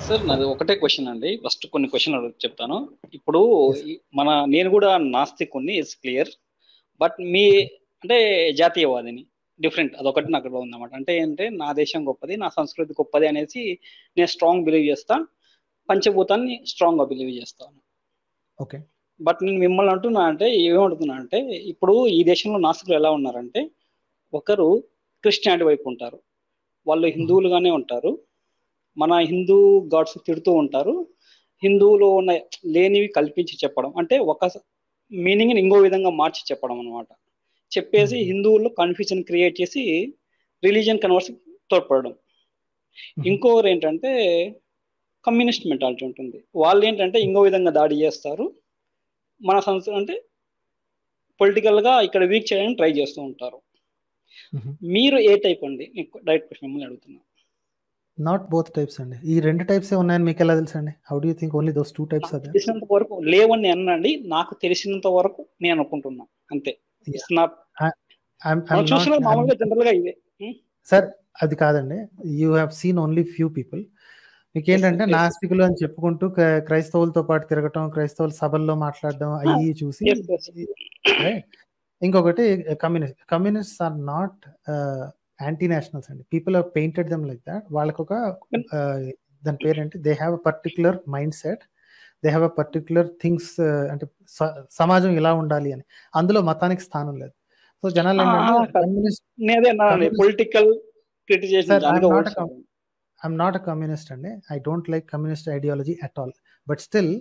Sir నాది ఒకటే question అండి. ఫస్ట్ కొన్ని క్వశ్చన్ చెప్తాను. ఇప్పుడు నేను కూడా నాస్తికుని, ఇట్స్ క్లియర్. బట్ అంటే జాతీయవాదిని, డిఫరెంట్. అదొకటి నాకు ఉందన్నమాట. అంటే నా దేశం గొప్పది, నా సంస్కృతి గొప్పది అనేసి నేను స్ట్రాంగ్ బిలీవ్ చేస్తా. పంచభూతాన్ని స్ట్రాంగ్ గా బిలీవ్ చేస్తాను. ఓకే. బట్ నేను మిమ్మల్ని అంటున్నా అంటే ఏమంటున్నా అంటే, ఇప్పుడు ఈ దేశంలో నాస్తికులు ఎలా ఉన్నారంటే, ఒకరు క్రిస్టియానిటీ వైపు ఉంటారు, వాళ్ళు హిందువులుగానే ఉంటారు, మన హిందూ గాడ్స్ తిడుతూ ఉంటారు, హిందువులో ఉన్న లేనివి కల్పించి చెప్పడం, అంటే ఒక మీనింగ్ ఇంకో విధంగా మార్చి చెప్పడం అనమాట. చెప్పేసి హిందువుల్లో కన్ఫ్యూజన్ క్రియేట్ చేసి రిలీజియన్ కన్వర్స్ తోడ్పడడం. ఇంకొకరు ఏంటంటే కమ్యూనిస్ట్ మెంటాలిటీ ఉంటుంది. వాళ్ళు ఏంటంటే ఇంకో విధంగా దాడి చేస్తారు, మన సంస్థ అంటే పొలిటికల్ గా ఇక్కడ వీక్ చేయడానికి ట్రై చేస్తూ ఉంటారు. మీరు ఏ టైప్ అండి? డైరెక్ట్ క్వశ్చన్ మిమ్మల్ని అడుగుతున్నా. నాట్ బోత్ టైప్స్ అండి. ఈ రెండు టైప్స్ ఉన్నాయని మీకు ఎలా తెలుసు అండి? How do you think only those two types are there? తెలిసినంత వరకు లేవని అనండి, నాకు తెలిసినంత వరకు నేను అనుకుంటున్నా అంతే. ఇట్స్ నాట్ చూసిన మామూలుగా జనరల్ గా ఇదే. సార్ అది కాదండి, you have seen only few people. మీకు ఏంటంటే నాస్తికులు అని చెప్పుకుంటూ క్రైస్తవులతో పాటు తిరగటం, క్రైస్తవుల సభల్లో మాట్లాడడం అయ్యి చూసి, ఇంకొకటి communist are not anti nationals అండి. People have painted them like that. వాళ్ళకు ఒక దాని పేరేంటి, they have a particular mindset, they have a particular things, అంటే సమాజం ఇలా ఉండాలి అని. అందులో మతానికి స్థానం లేదు. సో జనాలు ఏంటంటే political criticism, I'm not a communist అండి. I don't like communist ideology at all. But still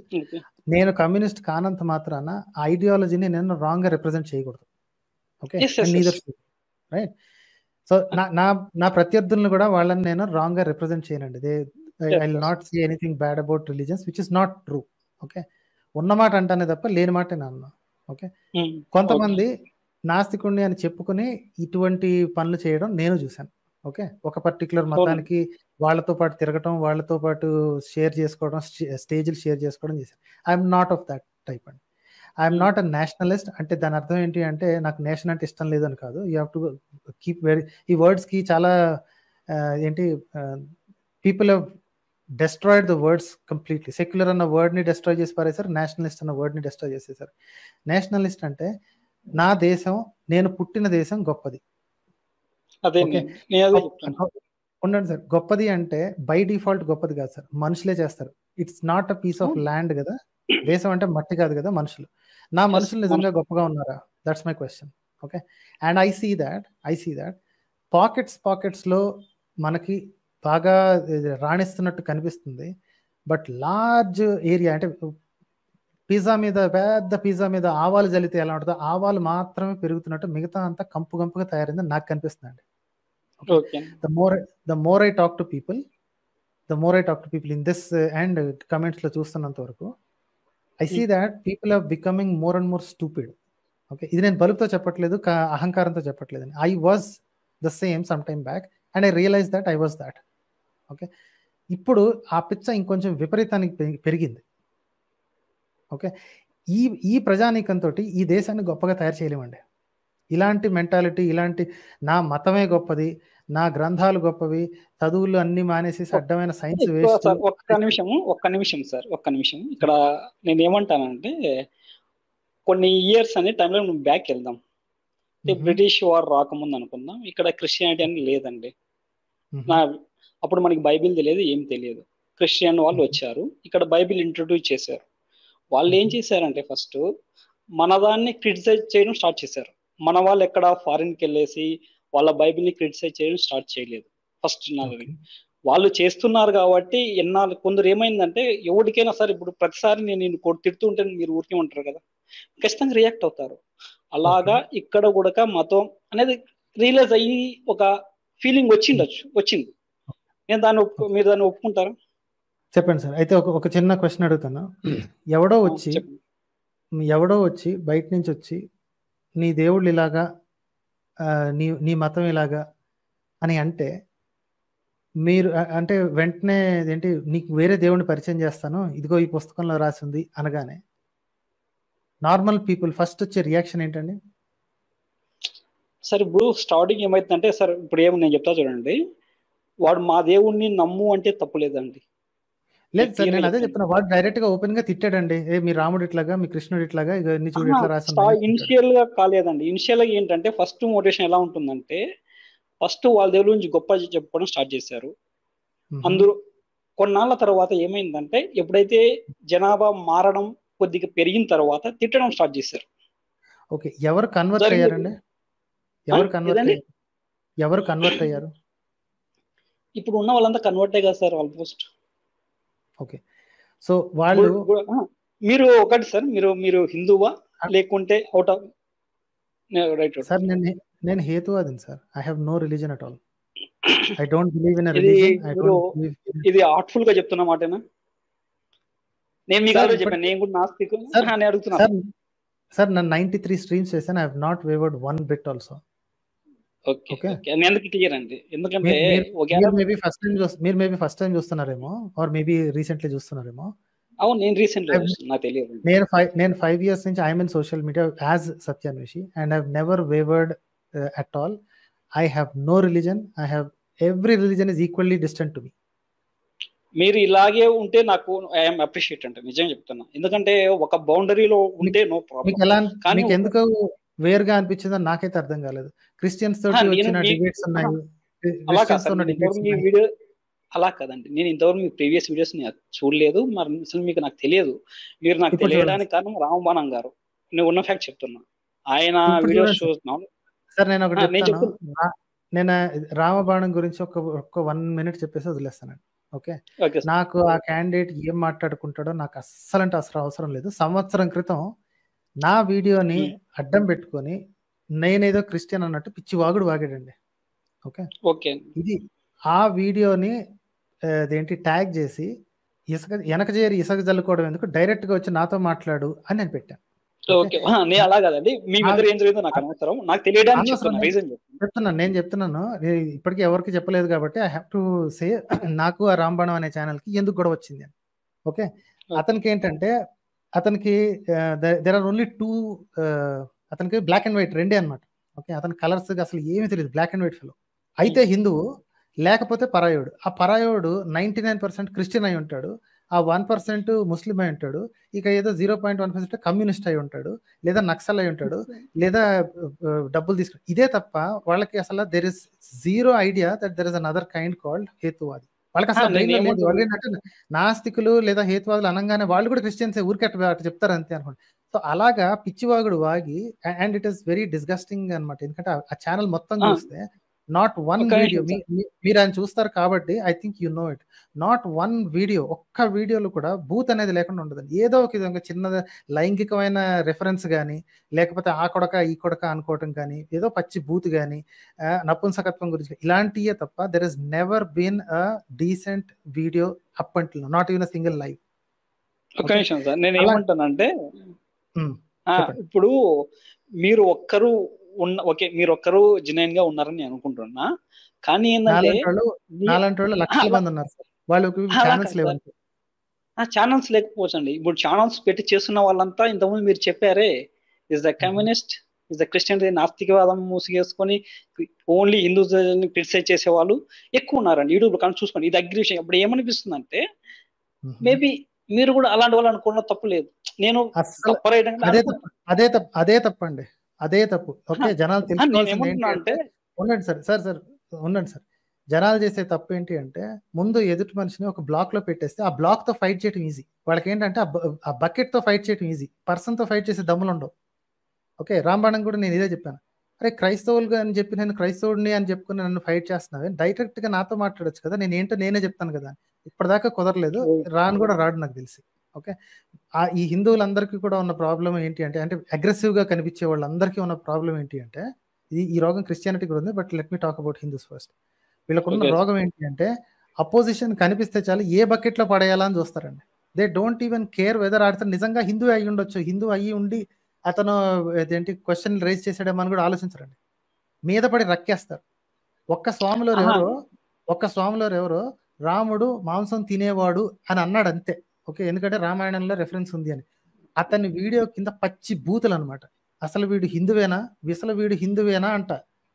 నేను కమ్యూనిస్ట్ కానంత మాత్రాన ఐడియాలజీని నేను రాంగ్ గా రిప్రజెంట్ చేయకూడదు. Okay, right. సో నా ప్రత్యర్థులను కూడా వాళ్ళని నేను రాంగ్ గా రిప్రజెంట్ చేయనండి. I will not say anything bad about religions which is not true. Okay, ఉన్నమాట అంటానే తప్ప లేని మాట అన్నా. ఓకే, కొంతమంది నాస్తికుణ్ణి అని చెప్పుకుని ఇటువంటి పనులు చేయడం నేను చూశాను. ఓకే, ఒక పర్టికులర్ మతానికి వాళ్ళతో పాటు తిరగటం, వాళ్ళతో పాటు షేర్ చేసుకోవడం, స్టేజ్లు షేర్ చేసుకోవడం చేశాను. I'm not of that type అండి. I'm not a nationalist. అంటే దాని అర్థం ఏంటి అంటే నాకు నేషన్ అంటే ఇష్టం లేదని కాదు. యూ హ్యావ్ టు కీప్ ఈ వర్డ్స్ కి చాలా ఏంటి, people have destroyed the words completely. Secular అన్న వర్డ్ ని డెస్ట్రాయ్ చేసి పారేశారు, నేషనలిస్ట్ అన్న వర్డ్ ని డెస్ట్రాయ్ చేసేసారు. నేషనలిస్ట్ అంటే నా దేశం, నేను పుట్టిన దేశం గొప్పది. ఉండండి సార్, గొప్పది అంటే బై డిఫాల్ట్ గొప్పది కాదు సార్, మనుషులే చేస్తారు. It's not a piece of land కదా, దేశం అంటే మట్టి కాదు కదా, మనుషులు. నా మనుషులు నిజంగా గొప్పగా ఉన్నారా? That's my question. Okay, and I see that pockets లో మనకి బాగా రాణిస్తున్నట్టు కనిపిస్తుంది. బట్ లార్జ్ ఏరియా, అంటే పెద్ద పిజ్జా మీద ఆవాలు జల్లితే ఎలా ఉంటుందో, ఆవాలు మాత్రమే పెరుగుతున్నట్టు మిగతా అంతా కంపుగా తయారైందని నాకు కనిపిస్తుంది. The more I talk to people in this and comments లో చూస్తున్నంత వరకు, I see that people are becoming more and more stupid. Okay, ఇది నేను బలుపుతో చెప్పట్లేదు, అహంకారంతో చెప్పట్లేదు. I was the same some time back and I realized that I was that. Okay, ఇప్పుడు ఆ పిచ్చ ఇంకొంచెం విపరీతానికి పెరిగింది. ఓకే, ఈ ప్రజానీకంతో ఈ దేశాన్ని గొప్పగా తయారు చేయలేమండి. ఇలాంటి మెంటాలిటీ, ఇలాంటి నా మతమే గొప్పది, నా గ్రంథాలు గొప్పవి, చదువులు అన్ని మానేసి అడ్డమైన సైన్స్ వేస్ట్. ఒక్క నిమిషం ఇక్కడ నేను ఏమంటానంటే, కొన్ని ఇయర్స్ అనే టైంలో మనం బ్యాక్ వెళ్దాం. బ్రిటిష్ వార్ రాకముందు అనుకుందాం, ఇక్కడ క్రిస్టియానిటీ అని లేదండి. అప్పుడు మనకి బైబిల్ తెలియదు, ఏం తెలియదు. క్రిస్టియన్ వాళ్ళు వచ్చారు, ఇక్కడ బైబిల్ ఇంట్రొడ్యూస్ చేశారు. వాళ్ళు ఏం చేశారంటే ఫస్ట్ మన దాన్ని క్రిటిసైజ్ చేయడం స్టార్ట్ చేశారు. మన వాళ్ళు ఎక్కడ ఫారిన్కి వెళ్ళేసి వాళ్ళ బైబిల్ని క్రిటిసైజ్ చేయడం స్టార్ట్ చేయలేదు. ఫస్ట్ నాది వాళ్ళు చేస్తున్నారు కాబట్టి ఎన్నాళ్ళు కొందరు ఏమైందంటే, ఎవరికైనా సరే ఇప్పుడు ప్రతిసారి నేను తిడుతూ ఉంటే మీరు ఊరికే ఉంటారు కదా, ఖచ్చితంగా రియాక్ట్ అవుతారు. అలాగా ఇక్కడ కూడా మతం అనేది రియలైజ్ అయ్యి ఒక ఫీలింగ్ వచ్చింది. మీరు దాన్ని ఒప్పుకుంటారా? చెప్పండి సార్. అయితే ఒక చిన్న క్వశ్చన్ అడుగుతాను. ఎవడో వచ్చి బయట నుంచి వచ్చి నీ దేవుళ్ళు ఇలాగా, నీ మతం ఇలాగా అని అంటే, మీరు అంటే వెంటనే ఏంటి, నీకు వేరే దేవుడిని పరిచయం చేస్తాను, ఇదిగో ఈ పుస్తకంలో రాసింది అనగానే నార్మల్ పీపుల్ ఫస్ట్ వచ్చే రియాక్షన్ ఏంటండి? సార్ ఇప్పుడు స్టార్టింగ్ ఏమైతుందంటే, సార్ ఇప్పుడు నేను చెప్తా చూడండి, వాడు మా దేవుణ్ణి నమ్ము అంటే తప్పు లేదండి. లేదు సార్, నేను అదే చెప్తున్నా. వాడు డైరెక్ట్ గా ఓపెన్ గా తిట్టాడండి, ఏ మీ రాముడు ఇట్లాగా, మీ కృష్ణుడు ఇట్లాగా, ఇక నీ చూడు ఇట్లా రాసింది. ఇనిషియల్ గా కాలేదండి. ఇనిషియల్ గా ఏంటంటే ఫస్ట్ మోటివేషన్ ఎలా ఉంటుందంటే, ఫస్ట్ వాళ్ళ దేవుడి గురించి గొప్ప చెప్పుకోవడం స్టార్ట్ చేశారు. అందరూ కొన్నాళ్ళ తర్వాత ఏమైందంటే, ఎప్పుడైతే జనాభా మారడం కొద్దిగా పెరిగిన తర్వాత తిట్టడం స్టార్ట్ చేశారు. ఓకే, ఎవరు కన్వర్ట్ అయ్యారండి? ఎవరు కన్వర్ట్ అయ్యారు? ఇప్పుడు ఉన్న వాళ్ళంతా కన్వర్ట్ అయ్యారు సార్ ఆల్మోస్ట్. ఓకే, సో వాళ్ళు మీరు ఒకటి సార్, మీరు హిందువా లేకుంటే అవుట్ ఆఫ్ రైట్? సార్ నేను హేతువాదిని sir. I have no religion at all. I don't believe in a religion. I don't believe. ఇది ఆర్ట్ఫుల్ గా చెప్తున్నా మాటేనా? నేను మీకు ఆల్రెడీ చెప్పాను, నేను కూడా నాస్తికు అని అడుగుతున్నా సార్. నేను 93 స్ట్రీమ్స్ చేశాను. I have not wavered one bit also. Okay, నేను ఎందుకు క్లియర్ అండి, ఎందుకంటే మీరు మేబీ ఫస్ట్ టైం చూస్తున్నారేమో, ఆర్ మేబీ రీసెంట్లీ చూస్తున్నారేమో. అవును, నేను రీసెంట్లీ నాకు తెలియదు. నేను 5 years నుంచి I'm in social media as Satyanveshi and I have never wavered at all. I have no religion. I have every religion is equally distant to me. మీరు ఇలాగే ఉంటే నాకు ఐఎమ్ అప్రిషియేట్ అంటే నిజంగా చెప్తున్నా. ఎందుకంటే ఒక బౌండరీలో ఉంటే నో ప్రాబ్లం. మీకు ఎందుకు వేరుగా అనిపించిందో నాకైతే అర్థం కాలేదు. క్రిస్టియన్స్ తోటి వచ్చిన డిబేట్స్ ఉన్నాయి. అలా కాదండి, నేను ఇంతవరకు మీ ప్రీవియస్ వీడియోస్ చూడలేదు, మరి అసలు మీకు నాకు తెలియదు. మీరు నాకు తెలియడానికి కారణం రామబాణం గారు. నేను ఉన్న ఫ్యాక్ట్ చెప్తున్నా, ఆయన వీడియోస్ చూస్తున్నాను సార్. నేను ఒకటి చెప్తాను. నేను రామబాణం గురించి ఒక 1 minute చెప్పేసి వదిలేస్తానండి. ఓకే, నాకు ఆ క్యాండిడేట్ ఏం మాట్లాడుకుంటాడో నాకు అస్సలంటే అసలు అవసరం లేదు. సంవత్సరం క్రితం నా వీడియోని అడ్డం పెట్టుకొని నేనేదో క్రిస్టియన్ అన్నట్టు పిచ్చి వాగుడు వాగాడండి. ఓకే, ఇది ఆ వీడియోని అదేంటి ట్యాగ్ చేసి వెనక చేరి ఇసుక జల్లుకోవడం ఎందుకు, డైరెక్ట్ గా వచ్చి నాతో మాట్లాడు అని నేను పెట్టాను. నేను అలా కాదండి, మీ మధ్య ఏం జరిగిందో నాకు అనవసరం, నాకు తెలియడానికి చెప్తున్నాను. నేను చెప్తున్నాను, ఇప్పటికీ ఎవరికి చెప్పలేదు కాబట్టి ఐ హ్యావ్ టు సే, నాకు ఆ రాంబాణం అనే ఛానల్ కి ఎందుకు గొడవ వచ్చింది అని. ఓకే, అతనికి ఏంటంటే, అతనికి దేర్ ఆర్ ఓన్లీ 2, అతనికి బ్లాక్ అండ్ వైట్ రెండే అనమాట. ఓకే, అతని కలర్స్ అసలు ఏమీ తెలియదు, బ్లాక్ అండ్ వైట్ ఫెలో. అయితే హిందువు లేకపోతే పరాయోడు. ఆ పరాయోడు 99% క్రిస్టియన్ అయి ఉంటాడు, ఆ 1% ముస్లిం అయి ఉంటాడు, ఇక ఏదో 0.1% కమ్యూనిస్ట్ అయి ఉంటాడు, లేదా నక్సల్ అయి ఉంటాడు, లేదా డబ్బులు తీసుకు. ఇదే తప్ప వాళ్ళకి అసలు there is zero idea that there is another kind called హేతువాది. వాళ్ళకి అసలు లేదు. నాస్తికులు లేదా హేతువాదులు అనగానే వాళ్ళు కూడా క్రిస్టియన్స్ ఊరికే అటు చెప్తారు అంతే అనుకోండి. సో అలాగా పిచ్చివాగుడు వాగి, and it is very disgusting అనమాట. ఎందుకంటే ఆ ఛానల్ మొత్తం చూస్తే నాట్ వన్ వీడియో, మీరు ఆయన చూస్తారు కాబట్టి I think you know it, not one video, ఒక్క వీడియోలో కూడా బూత్ అనేది లేకుండా ఉండదండి. ఏదో ఒక విధంగా చిన్న లైంగికమైన రెఫరెన్స్ కానీ, లేకపోతే ఆ కొడక ఈ కొడక అనుకోవటం కానీ, ఏదో పచ్చి బూత్ కానీ, నపుంసకత్వం గురించి ఇలాంటియే తప్ప there is never been a decent video up until, not even a single live. ఒక నిమిషం సార్, నేను ఏమంటానంటే, ఇప్పుడు మీరు ఒక్కరు ఓకే, మీరు ఒక్కరు జెన్యూన్ గా ఉన్నారని నేను అనుకుంటున్నా. కానీ ఏంటంటే లక్షల మంది ఉన్నారు సార్, వాళ్ళకి ఛానల్స్ లేకపోవచ్చు అండి. ఇప్పుడు ఛానల్స్ పెట్టి చేస్తున్న వాళ్ళంతా ఇంతకుముందు మీరు చెప్పారే, is the communist, is the Christian, నాస్తికవాదం మూసిగేసుకొని ఓన్లీ హిందూస్ క్రిటిసైజ్ చేసే వాళ్ళు ఎక్కువ ఉన్నారండి యూట్యూబ్ లో. కానీ చూసుకోండి, ఇది అగ్రి విషయం. ఇప్పుడు ఏమనిపిస్తుంది అంటే, మేబీ మీరు కూడా అలాంటి వాళ్ళు అనుకోవడం తప్పు లేదు. నేను అదే తప్పండి, అదే తప్పు. ఓకే, జనాలు తెలుసుకోవాల్సింది ఏంటంటే, ఉండండి సార్, ఉండండి సార్. జనాలు చేసే తప్పు ఏంటి అంటే, ముందు ఎదుటి మనిషిని ఒక బ్లాక్ లో పెట్టేస్తే ఆ బ్లాక్ తో ఫైట్ చేయడం ఈజీ. వాళ్ళకి ఏంటంటే ఆ బకెట్ తో ఫైట్ చేయడం ఈజీ, పర్సన్ తో ఫైట్ చేసే దమ్ములు ఉండవు. ఓకే, రాంబాణం కూడా నేను ఇదే చెప్పాను. అరే క్రైస్తవులుగా అని చెప్పి నేను క్రైస్తవుడిని అని చెప్పుకుని నన్ను ఫైట్ చేస్తున్నావే, డైరెక్ట్ గా నాతో మాట్లాడొచ్చు కదా, నేను ఏంటో నేనే చెప్తాను కదా. ఇప్పటిదాకా కుదరలేదు, రాను కూడా రాడు నాకు తెలిసి. ఓకే, ఈ హిందువులందరికీ కూడా ఉన్న ప్రాబ్లం ఏంటి అంటే అగ్రెసివ్ గా కనిపించే వాళ్ళందరికీ ఉన్న ప్రాబ్లం ఏంటి అంటే, ఈ రోగం క్రిస్టియానిటీ కూడా ఉంది, but let me talk about Hindus first. వీళ్ళకున్న రోగం ఏంటి అంటే, అపోజిషన్ కనిపిస్తే చాలు ఏ బకెట్ లో పడేయాలా అని చూస్తారండి. They don't even care whether ఆడితే నిజంగా హిందూ అయి ఉండొచ్చు, హిందూ అయ్యి ఉండి అతను ఏంటి క్వశ్చన్ రైజ్ చేసాడేమని కూడా ఆలోచించరండి, మీద పడి రక్కేస్తారు. ఒక్క స్వామిలో ఎవరో రాముడు మాంసం తినేవాడు అని అన్నాడు అంతే. ఓకే, ఎందుకంటే రామాయణంలో రెఫరెన్స్ ఉంది అని. అతని వీడియో కింద పచ్చి బూతులు అనమాట. అసలు వీడు హిందువేనా అంట,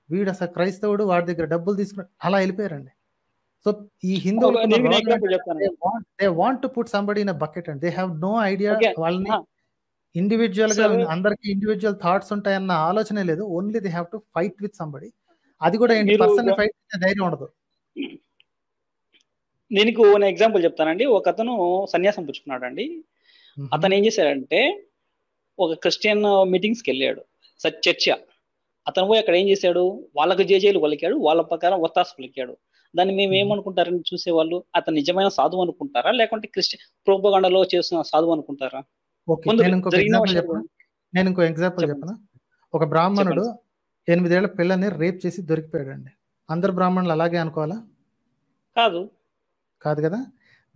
వీడు అసలు క్రైస్తవుడు, వాడి దగ్గర డబ్బులు తీసుకుని అలా వెళ్ళిపోయారండి. సో ఈ హిందువులకు నేను రోగం ఎగ్జాంపుల్ చెప్తాను. They want to put somebody in a bucket and they have no idea. Okay వాళ్ళని ఇండివిజువల్ గా సరే అందరికి ఇండివిజువల్ థాట్స్ ఉంటాయన్న ఆలోచనే లేదు. Only they have to fight with somebody. అది కూడా ఏంటి, మీరు పర్సన్ ఫైట్ చేసే ధైర్యం ఉండదు. దీనికి ఓ ఎగ్జాంపుల్ చెప్తానండి. ఒక అతను సన్యాసం పుచ్చుకున్నాడు అండి. అతను ఏం చేశాడంటే ఒక క్రిస్టియన్ మీటింగ్స్కి వెళ్ళాడు, చర్చ. అతను పోయి అక్కడ ఏం చేశాడు, వాళ్ళకు జేజేలు పలికాడు, వాళ్ళ ప్రకారం ఒత్తాసు పలికాడు. దాన్ని మేము ఏమనుకుంటారని చూసేవాళ్ళు, అతను నిజమైన సాధువు అనుకుంటారా లేకుంటే క్రిస్టియన్ ప్రోపగండలో చేస్తున్న సాధువు అనుకుంటారా? నేను ఇంకో ఎగ్జాంపుల్ చెప్పనా. ఒక బ్రాహ్మణుడు 8 ఏళ్ల పిల్లని రేప్ చేసి దొరికిపోయాడు అండి. అందరు బ్రాహ్మణులు అలాగే అనుకోవాలా? కాదు కదా.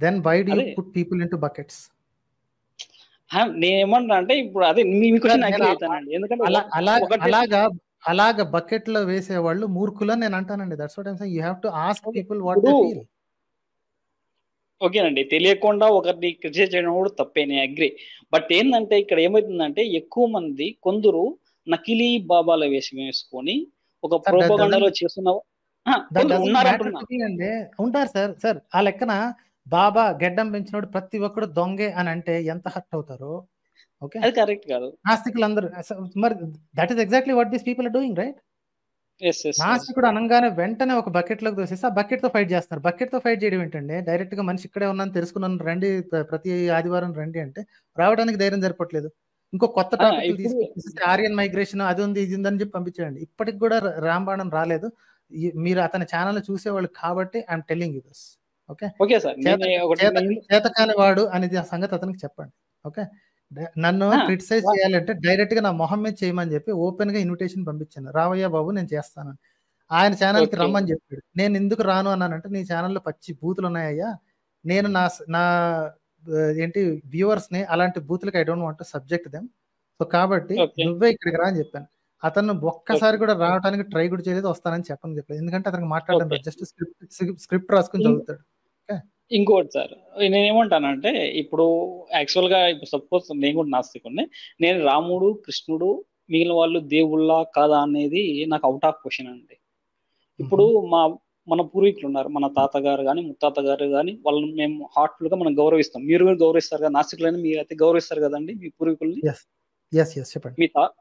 Then why do you put people into buckets? నేనేమన్నా అంటే ఇప్పుడు అదే మీ క్వశ్చన్ అగ్రీ అవుతానండి. ఎందుకంటే అలాగా బకెట్ లో వేసేవాళ్ళు మూర్ఖులని నేను అంటానండి. That's what I am saying. You have to ask people what they feel. ఓకేనండి, తెలియకుండా ఒకరిని క్రిటిసైజ్ చేయడం కూడా తప్పే, నేను అగ్రీ. బట్ ఏంటంటే ఇక్కడ ఏమవుతుందంటే ఎక్కువ మంది కొందరు నకిలీ బాబాల వేషం వేసుకొని ఒక ప్రోపగండలో చేస్తున్న ఉంటారు సార్. ఆ లెక్కన బాబా గెడ్డం పెంచినోడు ప్రతి ఒక్కడు దొంగే అని అంటే ఎంత హర్ట్ అవుతారు. ఓకే, అది కరెక్ట్ కాదు. నాస్తికులు అందరూ మరి that is exactly what these people are doing, right? నాస్తికుడు అనగానే వెంటనే ఒక బకెట్ లోకి దోసేసి ఆ బకెట్ తో ఫైట్ చేస్తున్నారు. బకెట్ తో ఫైట్ చేయడం ఏంటండి? డైరెక్ట్ గా మనిషి ఇక్కడే ఉన్నాను తెలుసుకున్నాను రండి, ప్రతి ఆదివారం రండి అంటే రావడానికి ధైర్యం సరిపోవట్లేదు. ఇంకో కొత్త టాపిక్ తీసుకొచ్చేసి ఆరియన్ మైగ్రేషన్ అది ఉంది ఇది ఉందని చెప్పి పంపించండి. ఇప్పటికి కూడా రాంబాణం రాలేదు. మీరు అతని ఛానల్ చూసేవాళ్ళు కాబట్టి I'm telling you this. Okay, చేతకాని వాడు అనేది ఆ సంగతి అతనికి చెప్పండి. ఓకే, నన్ను క్రిటిసైజ్ చేయాలంటే డైరెక్ట్ గా నా మొహం మీద చేయమని చెప్పి ఓపెన్ గా ఇన్విటేషన్ పంపించాను. రావయ్య బాబు నేను చేస్తాను. ఆయన ఛానల్ కి రమ్మని చెప్పాడు. నేను ఎందుకు రాను అన్నానంటే నీ ఛానల్లో పచ్చి బూతులు ఉన్నాయ్యా, నేను నా ఏంటి వ్యూవర్స్ ని అలాంటి బూతులకి I don't want to subject them. So కాబట్టి నువ్వే ఇక్కడికి రా అని చెప్పాను. అతను ఒక్కసారి కూడా రావడానికి ట్రై కూడా చేయలేదు, వస్తానని చెప్పని చెప్పలేదు. ఎందుకంటే అతనికి మాట్లాడడం జస్ట్ స్క్రిప్ట్ రాసుకుని చదువుతాడు. ఇంకోటి సార్, నేనేమంటానంటే ఇప్పుడు యాక్చువల్గా ఇప్పుడు సపోజ్ నేను కూడా నాస్తికుడిని, నేను రాముడు కృష్ణుడు మిగిలిన వాళ్ళు దేవుళ్ళ కాదా అనేది నాకు అవుట్ ఆఫ్ క్వశ్చన్ అండి. ఇప్పుడు మన పూర్వీకులు ఉన్నారు, మన తాతగారు కానీ ముత్తాత గారు కానీ, వాళ్ళని మేము హార్ట్ఫుల్ గా మనం గౌరవిస్తాం. మీరు కూడా గౌరవిస్తారు కదా, నాస్తికులని మీరు అయితే గౌరవిస్తారు కదండి మీ పూర్వీకుల్ని. చెప్పండి.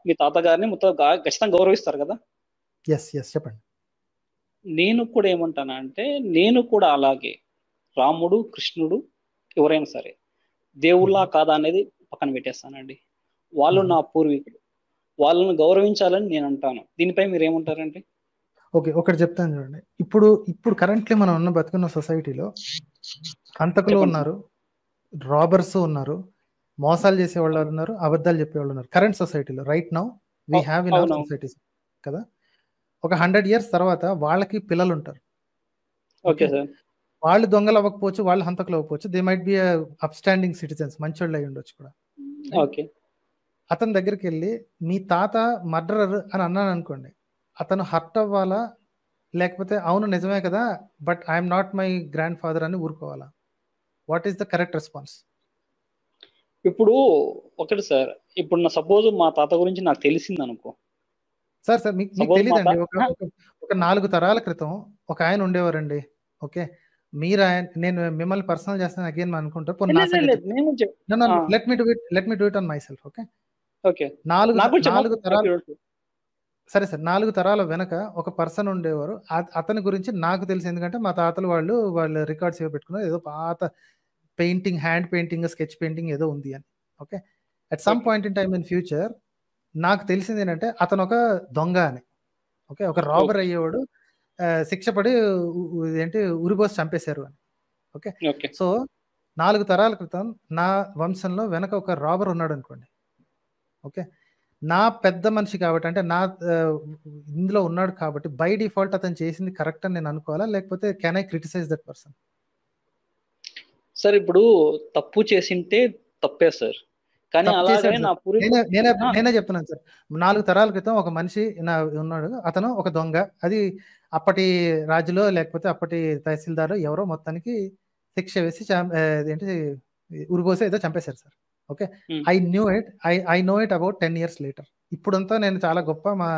మీ తాతగారిని ముత్తాత ఖచ్చితంగా గౌరవిస్తారు కదా. చెప్పండి. నేను కూడా ఏమంటానంటే నేను కూడా అలాగే రాముడు కృష్ణుడు ఎవరైనా సరే దేవుళ్ళ కాదా అనేది పక్కన పెట్టేస్తానండి. వాళ్ళు నా పూర్వీకులు, వాళ్ళని గౌరవించాలని నేను అంటాను. దీనిపై మీరు ఏమంటారండి? ఓకే, ఒకటి చెప్తాను చూడండి. ఇప్పుడు కరెంట్లీ మనం ఉన్న బతుకున్న సొసైటీలో హంతకులు ఉన్నారు, రాబర్స్ ఉన్నారు, మోసాలు చేసేవాళ్ళు ఉన్నారు, అబద్ధాలు చెప్పేవాళ్ళు ఉన్నారు. కరెంట్ సొసైటీలో right now we have in our societies కదా. ఒక 100 years తర్వాత వాళ్ళకి పిల్లలు ఉంటారు. ఓకే సార్, వాళ్ళు దొంగలు అవ్వకపోవచ్చు, వాళ్ళు హంతకులు అవ్వకపోవచ్చు, they might be upstanding citizens, మంచోళ్ళు అయి ఉండొచ్చు కూడా. ఓకే, అతని దగ్గరికి వెళ్ళి మీ తాత మర్డరర్ అని అన్నాను అనుకోండి, అతను హర్ట్ అవ్వాలా లేకపోతే అవును నిజమే కదా but I'm not my grandfather అని ఊరుకోవాలా? What is the correct response? ఇప్పుడు ఒకటి సార్, ఇప్పుడు నా సపోజ్ మా తాత గురించి నాకు తెలిసింది అనుకో సార్, మీకు తెలియదండి. ఒక 4 తరాల క్రితం ఒక ఆయన ఉండేవారండి. ఓకే, మీరు నేను మిమ్మల్ని పర్సనల్ చేస్తాను అగైన్ అనుకుంటారు. Let me do it on my self. Okay, 4 తరాలు సరే సార్, 4 తరాల వెనక ఒక పర్సన్ ఉండేవారు. అతని గురించి నాకు తెలుసు, ఎందుకంటే మా తాతలు వాళ్ళు రికార్డ్స్ ఏవో పెట్టుకున్నారు, ఏదో పాత painting, hand painting, sketch painting ఏదో ఉంది అని. Okay, at some point in time in future నాకు తెలిసింది ఏంటంటే అతను ఒక దొంగ అని. ఓకే, ఒక రాబర్ అయ్యేవాడు, శిక్ష పడి ఏంటి ఉరిపోసి చంపేశారు అని. ఓకే, సో 4 తరాల క్రితం నా వంశంలో వెనక ఒక రాబర్ ఉన్నాడు అనుకోండి. ఓకే, నా పెద్ద మనిషి కాబట్టి, అంటే నా ఇందులో ఉన్నాడు కాబట్టి బై డిఫాల్ట్ అతను చేసింది కరెక్ట్ అని నేను అనుకోవాలా, లేకపోతే can I criticize that person? Sir ఇప్పుడు తప్పు చేసింటే తప్పే సార్, కానీ అలాగే నేనే చెప్తున్నాను సార్. 4 తరాల క్రితం ఒక మనిషి ఉన్నాడు, అతను ఒక దొంగ. అది అప్పటి రాజులో లేకపోతే అప్పటి తహసీల్దారు ఎవరో మొత్తానికి శిక్ష వేసి ఏంటి ఉరిపోసి ఏదో చంపేశారు sir. Okay, I know it about 10 years later. ఇప్పుడంతా నేను చాలా గొప్ప మా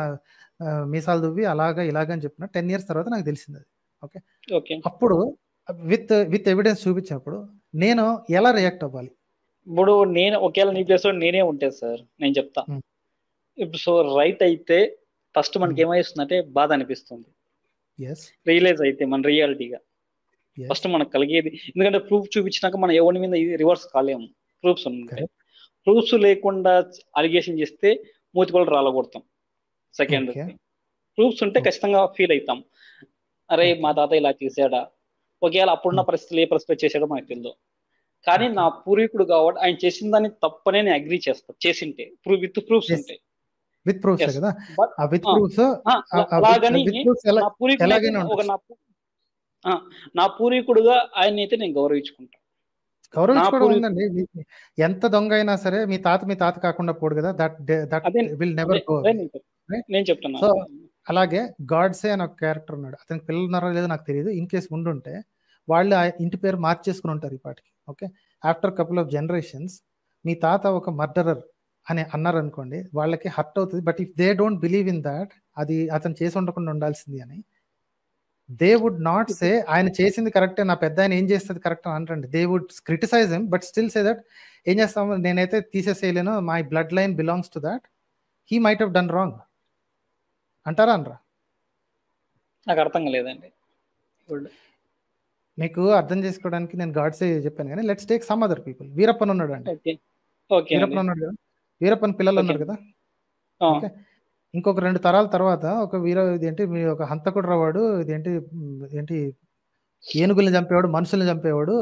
మీసాలు దువ్వి అలాగా ఇలాగని చెప్పిన 10 years తర్వాత నాకు తెలిసింది అది. Okay, okay. అప్పుడు విత్ ఎవిడెన్స్ చూపించినప్పుడు నేను ఎలా రియాక్ట్ అవ్వాలి? ఇప్పుడు నేను ఒకవేళ నీ ప్లేస్ లో నేనే ఉంటే సార్ నేను చెప్తా. ఇప్పుడు సో రైట్ అయితే ఫస్ట్ మనకి ఏమవుతుందంటే బాధ అనిపిస్తుంది, రియలైజ్ అయితే మన రియాలిటీగా ఫస్ట్ మనకు కలిగేది. ఎందుకంటే ప్రూఫ్ చూపించినాక మనం ఎవరి మీద రివర్స్ కాలేము. ప్రూఫ్స్ ఉంటాయి. ప్రూఫ్స్ లేకుండా అలిగేషన్ చేస్తే మూతిపళ్ళు రాలగొడతాం. సెకండ్ ప్రూఫ్స్ ఉంటే ఖచ్చితంగా ఫీల్ అవుతాం, అరే మా తాత ఇలా చేశాడా, ఒకవేళ అప్పుడున్న పరిస్థితులు ఏ పరిస్థితి చేశాడో మనకు తెలియదు. కానీ నా పూర్వీకుడు కాబట్టి ఆయన చేసిన దాన్ని తప్పనే నేను అగ్రీ చేస్తా, చేసింటే విత్ ప్రూఫ్స్ ఉంటాయి. విత్ ప్రూఫ్స్ కదా, విత్ ప్రూఫ్స్. అలాగని నా పూర్వీకుడు నా పూర్వీకుడుగా ఆయన అయితే నేను గౌరవించుకుంటా. గౌరవించుకోవడం ఉందండి. ఎంత దొంగ అయినా సరే మీ తాత కాకుండా పోడు కదా, దట్ విల్ నెవర్ గో. నేను చెప్తున్నా. సో అలాగే గాడ్సే అని ఒక క్యారెక్టర్ ఉన్నాడు, అతనికి పిల్లలు ఉన్నారో లేదో నాకు తెలియదు. ఇన్ కేసు ఉండుంటే వాళ్ళు ఆ ఇంటి పేరు మార్చేసుకుని ఉంటారు ఈ పాటికి. Okay, after couple of generations మీ తాత ఒక మర్డరర్ అని అన్నారు అనుకోండి, వాళ్ళకి హర్ట్ అవుతుంది. But if they don't believe in that, అది అతను చేసి ఉండకుండా ఉండాల్సింది అని, దే వుడ్ నాట్ సే ఆయన చేసింది కరెక్టే, నా పెద్ద ఆయన ఏం చేస్తుంది కరెక్ట్ అని అంటారండి. They would criticize him but still say that ఏం చేస్తాము, నేనైతే తీసేసేయలేను, my blood line belongs to that, he might have done wrong అంటారా అనరా? నాకు అర్థం కాలేదండి. మీకు అర్థం చేసుకోవడానికి నేను గాడ్సే చెప్పాను, కానీ let's take some other people. Veerappan ఉన్నాడు అండి, వీరప్పన్ ఉన్నాడు కదా, వీరప్పన్ పిల్లలు ఉన్నారు కదా. ఓకే, ఇంకొక 2 తరాల తర్వాత ఒక ఇదేంటి ఒక హంతకుడు రావాడు, ఏంటి ఏనుగుల్ని చంపేవాడు, మనుషుల్ని చంపేవాడు,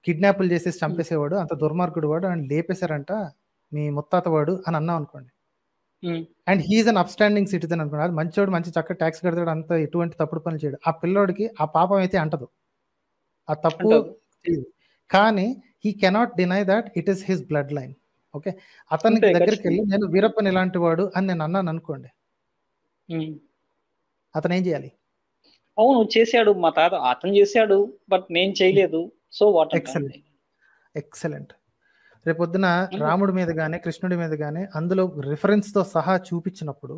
కిడ్నాపులు చేసేసి చంపేసేవాడు, అంత దుర్మార్గుడు వాడు, అని లేపేశారంట మీ ముత్తాత వాడు అని అన్నాం అనుకోండి. And he's an upstanding citizen అనుకోండి, అది మంచివాడు, మంచి చక్కగా ట్యాక్స్ కడతాడు, అంత ఎటువంటి తప్పుడు పనులు చేయడు. ఆ పిల్లోడికి ఆ పాపం అయితే అంటదు, ఆ తప్పు చేయదు. కానీ he cannot deny that it is his blood line. Okay, అతనికి దగ్గరికి వెళ్ళి నేను వీరప్పన్ ఇలాంటి వాడు అని నేను అన్నాను అనుకోండి, అతను ఏం చేయాలి? అవును చేశాడు మా తాత, అతను చేశాడు బట్ నేను చేయలేదు, సో వాట్. ఎక్సలెంట్. రేపొద్దున రాముడి మీద కానీ కృష్ణుడి మీద కానీ అందులో రిఫరెన్స్ తో సహా చూపించినప్పుడు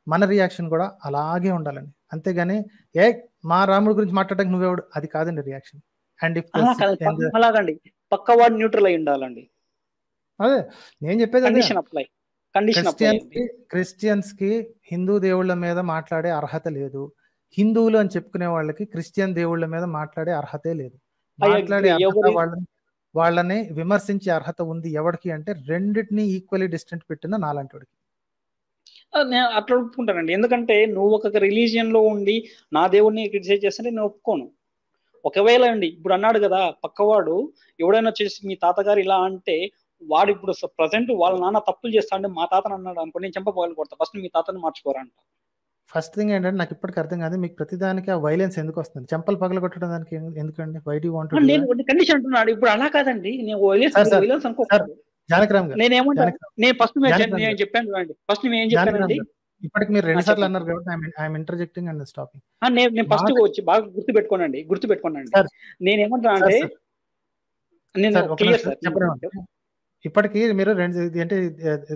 మన రియాక్షన్ కూడా అలాగే ఉండాలండి. అంతేగాని ఏ మా రాముడి గురించి మాట్లాడడానికి నువ్వెవడు, అది కాదండి రియాక్షన్. అండ్ అలాగండి పక్కవాడు న్యూట్రల్ అయి ఉండాలండి. అదే నేను చెప్పేది. క్రిస్టియన్స్ కి హిందూ దేవుళ్ళ మీద మాట్లాడే అర్హత లేదు, హిందువులు అని చెప్పుకునే వాళ్ళకి క్రిస్టియన్ దేవుళ్ళ మీద మాట్లాడే అర్హతే లేదు. మాట్లాడే అర్హత వాళ్ళని విమర్శించే అర్హత ఉంది ఎవరికి అంటే రెండింటినీ ఈక్వల్లీ డిస్టెంట్ పెట్టిన నాలాంటి వాడికి. నేను అట్లా ఒప్పుకుంటానండి, ఎందుకంటే నువ్వు ఒక రిలీజియన్ లో ఉండి నా దేవుడిని క్రిటిసైజ్ చేస్తే నేను ఒప్పుకోను. ఒకవేళ అండి ఇప్పుడు అన్నాడు కదా పక్కవాడు ఎవడైనా వచ్చేసి మీ తాతగారు ఇలా అంటే, వాడు ఇప్పుడు ప్రజెంట్ వాళ్ళ నాన్న తప్పులు చేస్తా అంటే మా తాతను అన్నాడు అనుకో, నేను చెంప పగలు కొడతా, ఫస్ట్ మీ తాతను మార్చుకోరంట. ఫస్ట్ థింగ్ ఏంటంటే నాకు ఇప్పటికి అర్థం కాదు, మీకు ప్రతిదానికి ఆ వైలెన్స్ ఎందుకు వస్తుంది? చెంపలు పగల కొట్టడం దానికి ఎందుకండి? Why do you want to do that? నేను కండిషన్ అంటున్నాడు ఇప్పుడు, అలా కాదండి, నేను వైలెన్స్ అనుకోకూడదు. జానకిరామ్ గారు, నేను ఫస్ట్ నేను చెప్పాను చూడండి, ఫస్ట్ నేను ఏం చెప్పానండి, ఇప్పటికి మీరు 2 సార్లు అన్నారు కాబట్టి ఐఎమ్ ఇంటర్జెక్టింగ్ అండ్ స్టాపింగ్. నేను ఫస్ట్ వచ్చి బాగా గుర్తుపెట్టుకోనండి. నేను ఏమంటున్నా అంటే ఇప్పటికి మీరు ఏంటి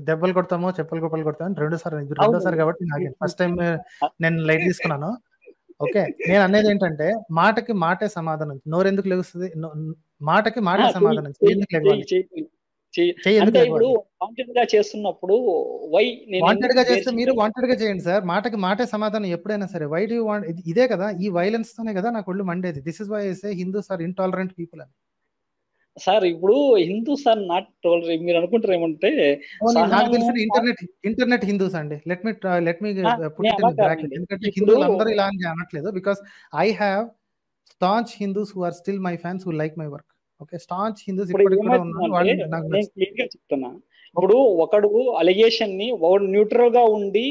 దెబ్బలు కొడతామో చెప్పలు గొప్పలు కొడతామని 2 సార్లు, 2వ సారి కాబట్టి నాకు ఫస్ట్ టైం నేను లైట్ తీసుకున్నాను. ఓకే, నేను అనేది ఏంటంటే మాటకి మాటే సమాధానం, నోరెందుకు లెగుస్తుంది, మాటకి మాటే సమాధానం, వాంటెడ్ గా చేస్తున్నప్పుడు వాంటెడ్ గా చేస్తే మీరు వాంటెడ్ గా చేయండి సార్, మాటకి మాటే సమాధానం ఎప్పుడైనా సరే. Why do you want? ఇదే కదా, ఈ వైలెన్స్ తోనే కదా నాకు ఒళ్ళు మండేది. This is why I say Hindus are intolerant people అని. సార్ ఇప్పుడు హిందూస్ ఆర్ నాట్ టాలరెంట్ మీరు అనుకుంటారు ఏమంటే, నాకు తెలిసిన ఇంటర్నెట్ హిందూస్ అండి. Let me put it in bracket, ఎందుకంటే హిందువులు అందరూ ఇలా అని అనట్లేదు, because I have staunch Hindus who are still my fans who like my work. Okay, staunch Hindus ఇప్పటికి కూడా ఉన్నారు. నేను క్లియర్ గా చెప్తున్నా, ఇప్పుడు ఒకడు అలిగేషన్ ని న్యూట్రల్ గా ఉండి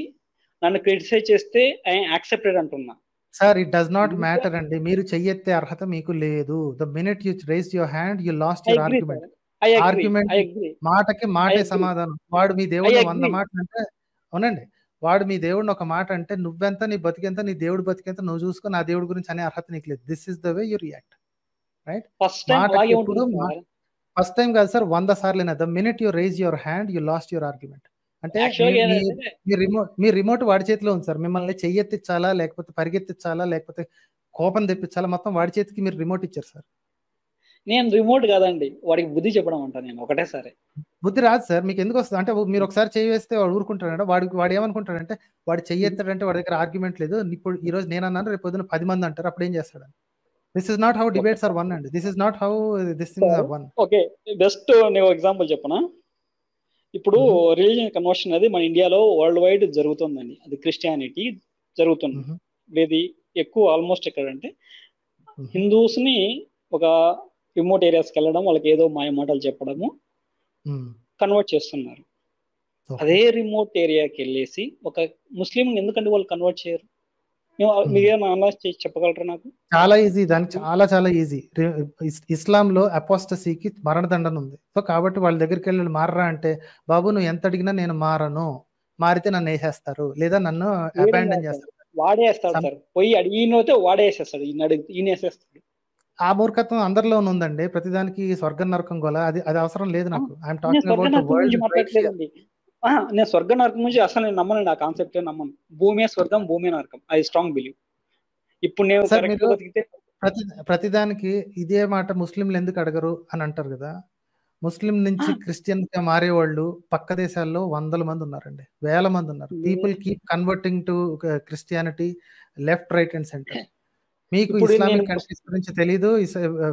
నన్ను క్రిటిసైజ్ చేస్తే ఐ యాక్సెప్టెడ్ అంటున్నా. Sir it does not matter అండి, మీరు చెయ్యెత్తే అర్హత మీకు లేదు. The minute you raise your hand you lost your argument. మాటకి మాటే సమాధానం. వాడు మీ దేవుడు 100 మాటలు అంటే, అవునండి, వాడు మీ దేవుడిని ఒక మాట అంటే నువ్వెంత, నీ బతికెంత, నీ దేవుడు బతికెంత నువ్వు చూసుకో, నా దేవుడి గురించి అనే అర్హత నీకు లేదు. This is the way you react, right? First time కాదు సార్, 100 సార్లు. The minute you raise your hand you lost your argument. అంటే మీ రిమోట్ వాడి చేతిలో ఉంది సార్. మిమ్మల్ని చెయ్యెత్తించాలా లేకపోతే పరిగెత్తించాలా లేకపోతే కోపం తెప్పించాలా, మొత్తం వాడి చేతికి మీరు రిమోట్ ఇచ్చారు సార్. నేను రిమోట్ కాదండి, వాడికి బుద్ధి చెప్పడం అంట నేను ఒకటేసారి. బుద్ధి రాదు సార్, మీకు ఎందుకు వస్తుంది అంటే మీరు ఒకసారి చేయి వేస్తే వాడు ఊరుకుంటాడంటే, వాడు ఏమనుకుంటాడంటే వాడు చెయ్యి ఎత్తాడంటే వాడి దగ్గర ఆర్గ్యుమెంట్ లేదు, ఇప్పుడు ఈ రోజు నేను అన్నాను రేపు పొద్దున 10 మంది అంటారు, అప్పుడు ఏం చేస్తాడు? This is not how debates are won అండి, this is not how this things are won. Okay, best నేను ఎగ్జాంపుల్ చెప్పనా? ఇప్పుడు రిలీజియన్ కన్వర్షన్ అనేది మన ఇండియాలో వరల్డ్ వైడ్ జరుగుతుందండి, అది క్రిస్టియానిటీ జరుగుతుంది. ఇది ఎక్కువ ఆల్మోస్ట్ ఎక్కడంటే హిందూస్ ని ఒక రిమోట్ ఏరియాస్కి వెళ్ళడం, వాళ్ళకి ఏదో మాయ మాటలు చెప్పడము, కన్వర్ట్ చేస్తున్నారు. అదే రిమోట్ ఏరియాకి వెళ్ళేసి ఒక ముస్లిం ఎందుకంటే వాళ్ళు కన్వర్ట్ చేయరు? మీరేమైనా అనలైజ్ చేసి చెప్పగలరా నాకు? చాలా ఈజీ, దానికి చాలా చాలా ఈజీ. ఇస్లాంలో అపోస్టసీకి మరణదండన ఉంది. సో కాబట్టి వాళ్ళ దగ్గరికి వెళ్ళి మారరా అంటే, బాబు నువ్వు ఎంత అడిగినా నేను మారను, మారితే నన్ను వేసేస్తారు లేదా నన్ను అబాండన్ చేస్తారు. వాడేస్తాడు సార్, పోయి అడిగినైతే వాడేసేస్తాడు, ఈయన వేసేస్తాడు. ఆ మూర్ఖత్వం అందరిలో ఉందండి, ప్రతిదానికి స్వర్గం నరకం గోల, అది అవసరం లేదు నాకు. I'm talking about world. నేను స్వర్గ నరకం గురించి అసలు నేను నమ్మనండి, ఆ కాన్సెప్ట్ నమ్మను. భూమే స్వర్గం, భూమే నరకం, ఐ స్ట్రాంగ్ బిలీవ్. ఇప్పుడు నేను ప్రతిదానికి ఇదే మాట ముస్లింలు ఎందుకు అడగరు అని అంటారు కదా. ముస్లిం నుంచి క్రిస్టియన్ గా మారేవాళ్ళు పక్క దేశాల్లో 100 మంది ఉన్నారండి, 1000 మంది ఉన్నారు. People keep converting to Christianity left, right and center. మీకు ఇస్లామిక్ కంట్రీస్ గురించి తెలీదు,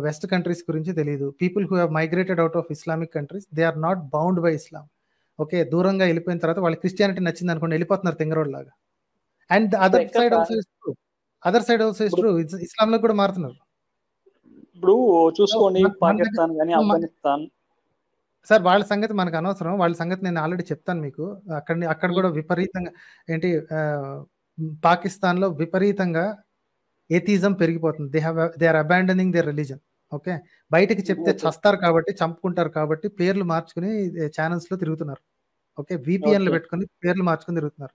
వెస్ట్ కంట్రీస్ గురించి తెలీదు. People who have migrated out of Islamic countries, they are not bound by Islam. Okay, దూరంగా వెళ్ళిపోయిన తర్వాత వాళ్ళకి క్రిస్టియానిటీ నచ్చింది అనుకోండి, వెళ్ళిపోతున్నారు తెంగరోడ్ లాగా. And other side also is true, Islam లో కూడా మారుతున్నారు. ఇప్పుడు చూసుకోండి పాకిస్తాన్ కానీ ఆఫ్ఘనిస్తాన్. సార్ వాళ్ళ సంగతి మనకు అనవసరం, వాళ్ళ సంగతి నేను ఆల్రెడీ చెప్తాను మీకు. అక్కడ కూడా విపరీతంగా ఏంటి, పాకిస్తాన్ లో విపరీతంగా ఏథిజం పెరిగిపోతుంది. They are abandoning their religion. Okay, బయటకి చెప్తే చస్తారు కాబట్టి, చంపుకుంటారు కాబట్టి పేర్లు మార్చుకుని ఛానల్స్ లో తిరుగుతున్నారు. ఓకే, విపిఎన్లు పెట్టుకుని పేర్లు మార్చుకుని తిరుగుతున్నారు.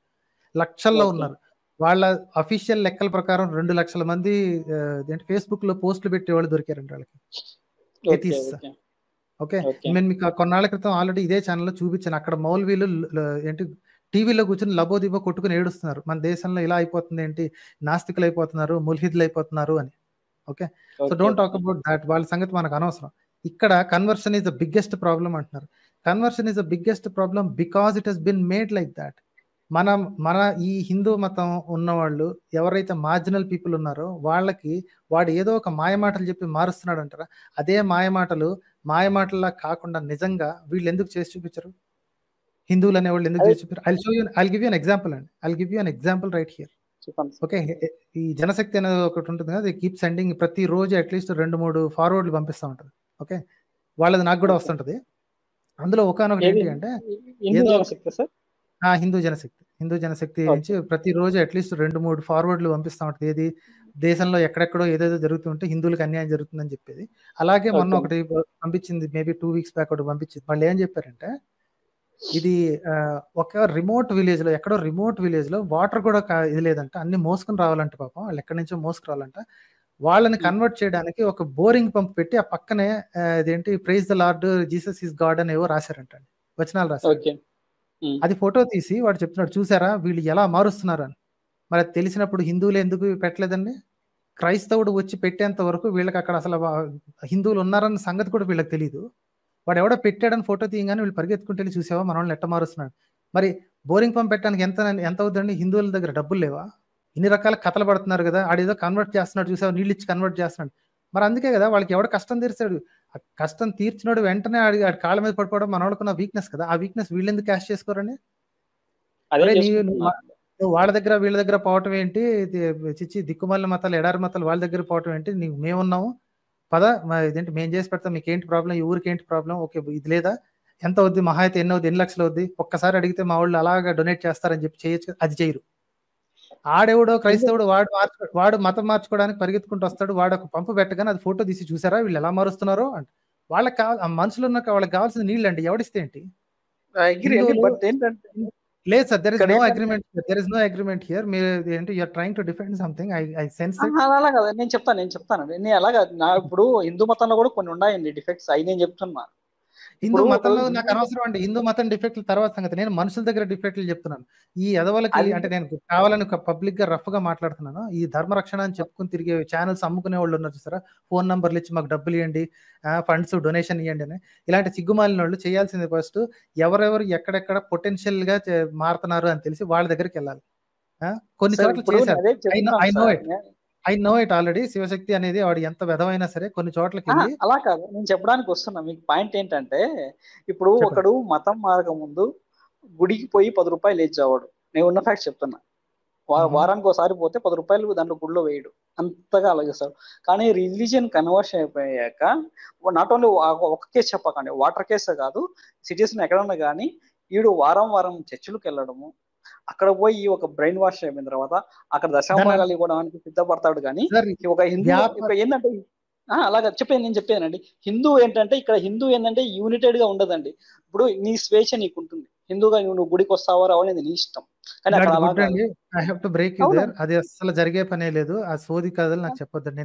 లక్షల్లో ఉన్నారు. వాళ్ళ అఫీషియల్ లెక్కల ప్రకారం 2 లక్షల మంది ఫేస్బుక్ లో పోస్టులు పెట్టేవాళ్ళు దొరికారండి వాళ్ళకి, ఏథిస్ట్. ఓకే, నేను మీకు కొన్నాళ్ళ క్రితం ఆల్రెడీ ఇదే ఛానల్లో చూపించాను. అక్కడ మౌల్వీలు టీవీలో కూర్చొని లబోదిబో కొట్టుకుని ఏడుస్తున్నారు, మన దేశంలో ఇలా అయిపోతుంది ఏంటి, నాస్తికులు అయిపోతున్నారు, ముల్హిద్లు అయిపోతున్నారు అని. Okay, so don't talk about that, వాళ్ళ సంగతి మనకు అనవసరం. ఇక్కడ conversion is the biggest problem అంటున్నారు. Conversion is the biggest problem because it has been made like that. మన ఈ హిందూ మతం ఉన్నవాళ్ళు ఎవరైతే మార్జినల్ పీపుల్ ఉన్నారో వాళ్ళకి వాడు ఏదో ఒక మాయమాటలు చెప్పి మారుస్తున్నాడు అంటారా? అదే మాయమాటల్లా కాకుండా నిజంగా వీళ్ళు ఎందుకు చేసి చూపించరు? హిందువులు అనేవాళ్ళు ఎందుకు చేసి చూపించారు? I'll give you an example అండి. I'll give you an example right here. Okay, ఈ జనశక్తి అనేది ఒకటి ఉంటుంది కదా, కీప్ సెండింగ్ ప్రతి రోజు అట్లీస్ట్ 2-3 ఫార్వర్డ్లు పంపిస్తూ ఉంటుంది. ఓకే, వాళ్ళది నాకు కూడా వస్తుంటది. అందులో ఒకనొకటి ఏంటి అంటే హిందూ జనశక్తి నుంచి ప్రతిరోజు అట్లీస్ట్ 2-3 ఫార్వర్డ్లు పంపిస్తూ ఉంటుంది. ఏది దేశంలో ఎక్కడెక్కడో ఏదేదో జరుగుతుంటే హిందువులకు అన్యాయం జరుగుతుందని చెప్పేది. అలాగే మొన్న ఒకటి పంపించింది, మేబీ 2 weeks బ్యాక్ ఒకటి పంపించింది. వాళ్ళు ఏం చెప్పారంటే, ఇది ఒక రిమోట్ విలేజ్ లో, ఎక్కడో రిమోట్ విలేజ్ లో వాటర్ కూడా ఇది లేదంట, అన్ని మోసుకుని రావాలంట. పాపం వాళ్ళు ఎక్కడి నుంచో మోసుకురావాలంట. వాళ్ళని కన్వర్ట్ చేయడానికి ఒక బోరింగ్ పంప్ పెట్టి ఆ పక్కనే ఇదేంటి praise the Lord Jesus is God అని ఏవో రాశారంట, వచనాలు రాశారు. అది ఫోటో తీసి వాడు చెప్తున్నాడు, చూసారా వీళ్ళు ఎలా మారుస్తున్నారు అని. మరి అది తెలిసినప్పుడు హిందువులు ఎందుకు పెట్టలేదండి? క్రైస్తవుడు వచ్చి పెట్టేంత వరకు వీళ్ళకి అక్కడ అసలు హిందువులు ఉన్నారన్న సంగతి కూడా వీళ్ళకి తెలియదు. వాడు ఎవడో పెట్టాడని ఫోటో తీయగానే వీళ్ళు పరిగెత్తుకుంటే వెళ్ళి చూసావా మన వాళ్ళని ఎట్ట మారుస్తున్నాడు. మరి బోరింగ్ పంప్ పెట్టడానికి ఎంత అవుతుందండి? హిందువుల దగ్గర డబ్బులు లేవా? ఇన్ని రకాల కథలు పడుతున్నారు కదా, ఆడేదో కన్వర్ట్ చేస్తున్నాడు చూసావా, నీళ్ళు ఇచ్చి కన్వర్ట్ చేస్తున్నాడు. మరి అందుకే కదా వాళ్ళకి ఎవడ కష్టం తీర్చాడు, కష్టం తీర్చినాడు వెంటనే ఆడి కాళ్ళ మీద పడిపోవడం మన వాళ్ళకున్న వీక్నెస్ కదా. ఆ వీక్నెస్ వీళ్ళు ఎందుకు క్యాష్ చేసుకోరండి? వాళ్ళ దగ్గర వీళ్ళ దగ్గర పోవటం ఏంటి, చిచ్చి దిక్కుమాలిన మతాలు ఎడారి మతాలు వాళ్ళ దగ్గర పోవటం ఏంటి, మేమున్నాము పద ఇదేంటి మేము చేసి పెడతాం, మీకు ఏంటి ప్రాబ్లం, ఈ ఊరికి ఏంటి ప్రాబ్లం, ఓకే ఇది లేదా, ఎంత అవుద్ది, మహా అయితే ఎన్ని అవుద్ది, 8 లక్షలు అవుద్ది, ఒక్కసారి అడిగితే మా వాళ్ళు అలాగా డొనేట్ చేస్తారని చెప్పి చేయొచ్చు, అది చేయరు. ఆడెవడో క్రైస్తవుడు వాడు మతం మార్చుకోవడానికి పరిగెత్తుకుంటూ వస్తాడు, వాడు ఒక పంపు పెట్టగానే అది ఫోటో తీసి చూసారా వీళ్ళు ఎలా మారుస్తున్నారో అంటే. వాళ్ళకి కావాలి, ఆ మనుషులు ఉన్న వాళ్ళకి కావాల్సిన నీళ్ళు అండి, ఎవడిస్తే ఏంటి? లేదు sir, there is no agreement here. మీరు ఏంటి you are trying to defend something. I sense it. అలా కదా, నేను చెప్తాను నేను అలాగా ఇప్పుడు హిందూ మతంలో కూడా కొన్ని ఉన్నాయండి డిఫెక్ట్స్, అవి నేను చెప్తున్నా. హిందూ మతంలో నాకు అనవసరం అండి. హిందూ మతం డిఫెక్ట్లు తర్వాత సంగతి. నేను మనుషుల దగ్గర డిఫెక్ట్లు చెప్తున్నాను. ఈ ఎదవలకి అంటే నేను కావాలని పబ్లిక్ గా రఫ్ గా మాట్లాడుతున్నాను. ఈ ధర్మరక్షణ అని చెప్పుకుని తిరిగే ఛానల్స్ అమ్ముకునే వాళ్ళు ఉన్నారు చూసారా, ఫోన్ నంబర్లు ఇచ్చి మాకు డబ్బులు ఇవ్వండి, ఫండ్స్ డొనేషన్ ఇవ్వండి అని. ఇలాంటి సిగ్గుమాలిన వాళ్ళు చేయాల్సింది ఫస్ట్ ఎవరెవరు ఎక్కడెక్కడ పొటెన్షియల్ గా మారుతున్నారు అని తెలిసి వాళ్ళ దగ్గరికి వెళ్ళాలి. కొన్ని చోట్ల చేశారు. I know it already. Shivashakti అనేది వాడు ఎంత విధమైనా సరే కొన్ని చోట్లకి వెళ్ళి. అలా కాదు, నేను చెప్పడానికి వస్తున్నా. మీకు పాయింట్ ఏంటంటే, ఇప్పుడు ఒకడు మతం మారక ముందు గుడికి పోయి 10 రూపాయలు వేసేవాడు. నేను ఉన్న ఫ్యాక్ట్ చెప్తున్నా. వారానికి ఒకసారి పోతే 10 రూపాయలు దాంట్లో గుడిలో వేయడు, అంతగా ఆలోచిస్తాడు. కానీ రిలీజియన్ కన్వర్షన్ అయిపోయాక, నాట్ ఓన్లీ ఒక కేసు చెప్పకండి, వాటర్ కేసు కాదు, సిటీస్ ఎక్కడన్నా కానీ వీడు వారం వారం చర్చిలకు వెళ్ళడము, అక్కడ పోయి ఒక బ్రెయిన్ వాష్ అయిపోయిన తర్వాత అక్కడ దశామాగాలు ఇవ్వడానికి సిద్ధపడతాడు. కానీ ఒక హిందూ ఏంటంటే అలాగా నేను చెప్పానండి. హిందూ ఏంటంటే ఇక్కడ హిందూ ఏంటంటే యూనిటెడ్ గా ఉండదండి. ఇప్పుడు నీ స్వేచ్ఛ నీకు ఉంటుంది, హిందూగా నువ్వు గుడికి వస్తావా రావు అనేది నీ ఇష్టం. కానీ అది అసలు జరిగే పనే లేదు. ఆ సోది కథలు నాకు చెప్పొద్దండి.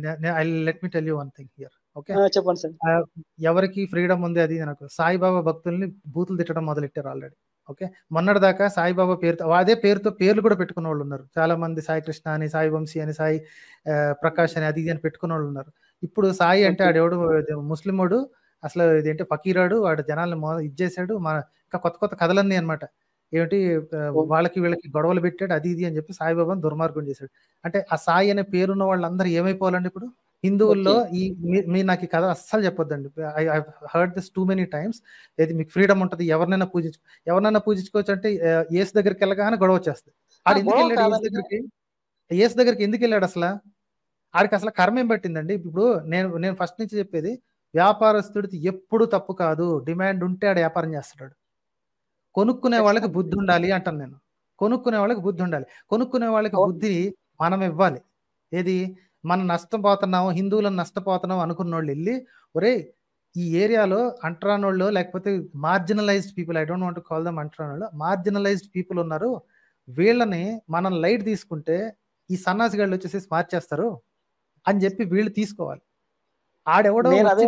Let me tell you one thing here. Okay, చెప్పండి సార్. ఎవరికి ఫ్రీడమ్ ఉంది అది నాకు. సాయిబాబా భక్తుల్ని బూతులు తిట్టడం మొదలెట్టారు ఆల్రెడీ. ఓకే, మొన్నటి దాకా సాయిబాబా పేరుతో అదే పేరుతో పేర్లు కూడా పెట్టుకున్న వాళ్ళు ఉన్నారు చాలా మంది. సాయి కృష్ణ అని, సాయి వంశీ అని, సాయి ప్రకాష్ అని, అది అని పెట్టుకున్న వాళ్ళు ఉన్నారు. ఇప్పుడు సాయి అంటే ఆడెవడు ముస్లిండు, అసలు ఇదేంటి ఫకీరాడు, వాడు జనాల్ని ఇచ్చేసాడు. ఇంకా కొత్త కొత్త కథలన్నీ అనమాట. ఏమిటి వాళ్ళకి వీళ్ళకి గొడవలు పెట్టాడు, అది ఇది అని చెప్పి సాయిబాబాని దుర్మార్గం చేశాడు. అంటే ఆ సాయి అనే పేరున్న వాళ్ళందరూ ఏమైపోవాలండి ఇప్పుడు హిందువుల్లో? మీరు నాకు ఈ కథ అస్సలు చెప్పొద్దండి. I heard this too many times. ఏది మీకు ఫ్రీడమ్ ఉంటుంది, ఎవరినైనా పూజించుకోవచ్చు అంటే యేసు దగ్గరికి వెళ్ళగానే గొడవ వచ్చేస్తుంది. ఆడు ఎందుకు వెళ్ళాడు యేసు దగ్గరికి ఎందుకు వెళ్ళాడు అసలు? ఆడికి అసలు కర్మ ఏం పట్టిందండి? ఇప్పుడు నేను ఫస్ట్ నుంచి చెప్పేది, వ్యాపారస్తుడికి ఎప్పుడు తప్పు కాదు, డిమాండ్ ఉంటే ఆడు వ్యాపారం చేస్తాడు. కొనుక్కునే వాళ్ళకి బుద్ధి ఉండాలి అంటాను నేను. కొనుక్కునే వాళ్ళకి బుద్ధి ఉండాలి. కొనుక్కునే వాళ్ళకి బుద్ధి మనం ఇవ్వాలి. ఏది మనం నష్టపోతున్నాము, హిందువులను నష్టపోతున్నాం అనుకున్న వాళ్ళు వెళ్ళి, ఒరే ఈ ఏరియాలో అంటరానోళ్ళు లేకపోతే marginalized people, I don't want to call them అంటరానోళ్ళు, మార్జినలైజ్డ్ పీపుల్ ఉన్నారు, వీళ్ళని మనం లైట్ తీసుకుంటే ఈ సన్నాసిగాళ్ళు వచ్చేసి మార్చేస్తారు అని చెప్పి వీళ్ళు తీసుకోవాలి. ఆడెవడో వచ్చి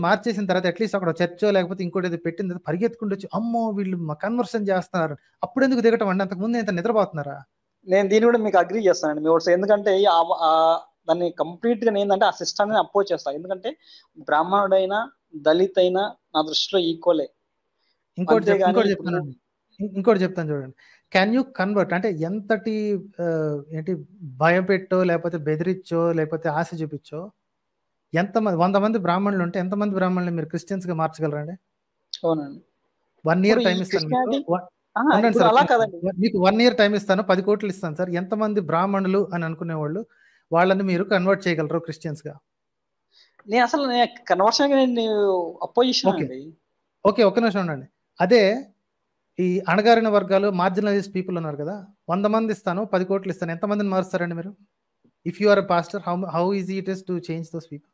మార్చేసిన తర్వాత అట్లీస్ట్ అక్కడ చర్చో లేకపోతే ఇంకోటి పెట్టింది పరిగెత్తుకుంటూ వచ్చి అమ్మో వీళ్ళు కన్వర్షన్ చేస్తున్నారు, అప్పుడు ఎందుకు దిగటం అండి? అంతకుముందు ఎంత నిద్రపోతున్నారా? నేను దీన్ని కూడా మీకు అగ్రీ చేస్తానండి మీ వర్డ్స్. ఎందుకంటే దాన్ని కంప్లీట్ గా ఏంటంటే ఆ సిస్టమ్ అపోజ్ చేస్తాను. ఎందుకంటే బ్రాహ్మణుడైనా దళిత్ అయినా నా దృష్టిలో ఈక్వలే. ఇంకోటి చెప్తాను చూడండి. క్యాన్ యూ కన్వర్ట్ అంటే ఎంతటి ఏంటి భయం పెట్టో లేకపోతే బెదిరించో లేకపోతే ఆశ చూపించో, ఎంతమంది 100 మంది బ్రాహ్మణులు ఉంటే ఎంతమంది బ్రాహ్మణులు మీరు క్రిస్టియన్స్ గా మార్చగలరండి? అవునండి. 1 year టైం ఇస్తాను మీకు 1 year టైం ఇస్తాను, 10 కోట్లు ఇస్తాను సార్. ఎంతమంది బ్రాహ్మణులు అని అనుకునే వాళ్ళు వాళ్ళని మీరు కన్వర్ట్ చేయగలరు క్రిస్టియన్స్ గా? నేను అసలు కన్వర్షన్ అపోజిషన్ అండి. ఓకే, ఒక్క నిమిషం ఉండండి. అదే ఈ అణగారిన వర్గాలు మార్జినలైజ్డ్ పీపుల్ ఉన్నారు కదా, 100 మంది ఇస్తాను, 10 కోట్లు ఇస్తాను, ఎంతమందిని మారుస్తారండి మీరు? If you are a pastor, how easy it is to change those people?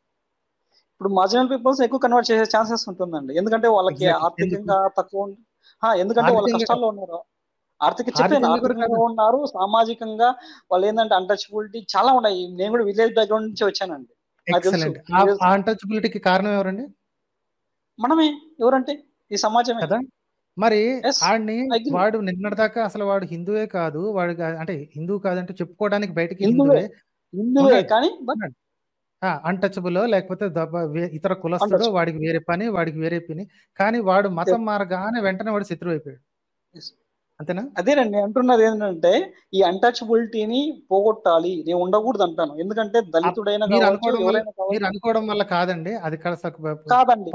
ఇప్పుడు మార్జినల్ పీపుల్స్ ఎక్కువ కన్వర్ట్ చేసే ఛాన్సెస్ ఉంటుందండి. ఎందుకంటే వాళ్ళకి ఆర్థికంగా తక్కువ, ఎందుకంటే వాళ్ళ కష్టాల్లో ఉన్నారు, ఆర్థికంగా ఉన్నారు, సామాజికంగా వాళ్ళు ఏంటంటే అన్టచబిలిటీ చాలా ఉన్నాయి. నేను కూడా విలేజ్ బ్యాక్గ్రౌండ్ నుంచి వచ్చానండి. అన్టచబిలిటీకి కారణం ఎవరండి? మనమే. ఎవరంటే ఈ సమాజమే కదా. మరి ఆడిని వాడు నిన్నటిదాకా అసలు వాడు హిందువే కాదు, వాడు అంటే హిందువు కాదంటే చెప్పుకోవడానికి బయటకి హిందువే కానీ అన్టచబుల్ లేకపోతే ఇతర కులస్తుడు, వాడికి వేరే పని, వాడికి వేరే పని. కానీ వాడు మతం మారగానే వెంటనే వాడు శత్రువు అయిపోయాడు. అంతేనా? అదేనండి అంటున్నది ఏంటంటే ఈ అన్టచబిలిటీని పోగొట్టాలి, నేను ఉండకూడదు అంటాను. ఎందుకంటే దళితుడైనా మీరు అనుకోవడం వల్ల కాదండి, అది కాదండి,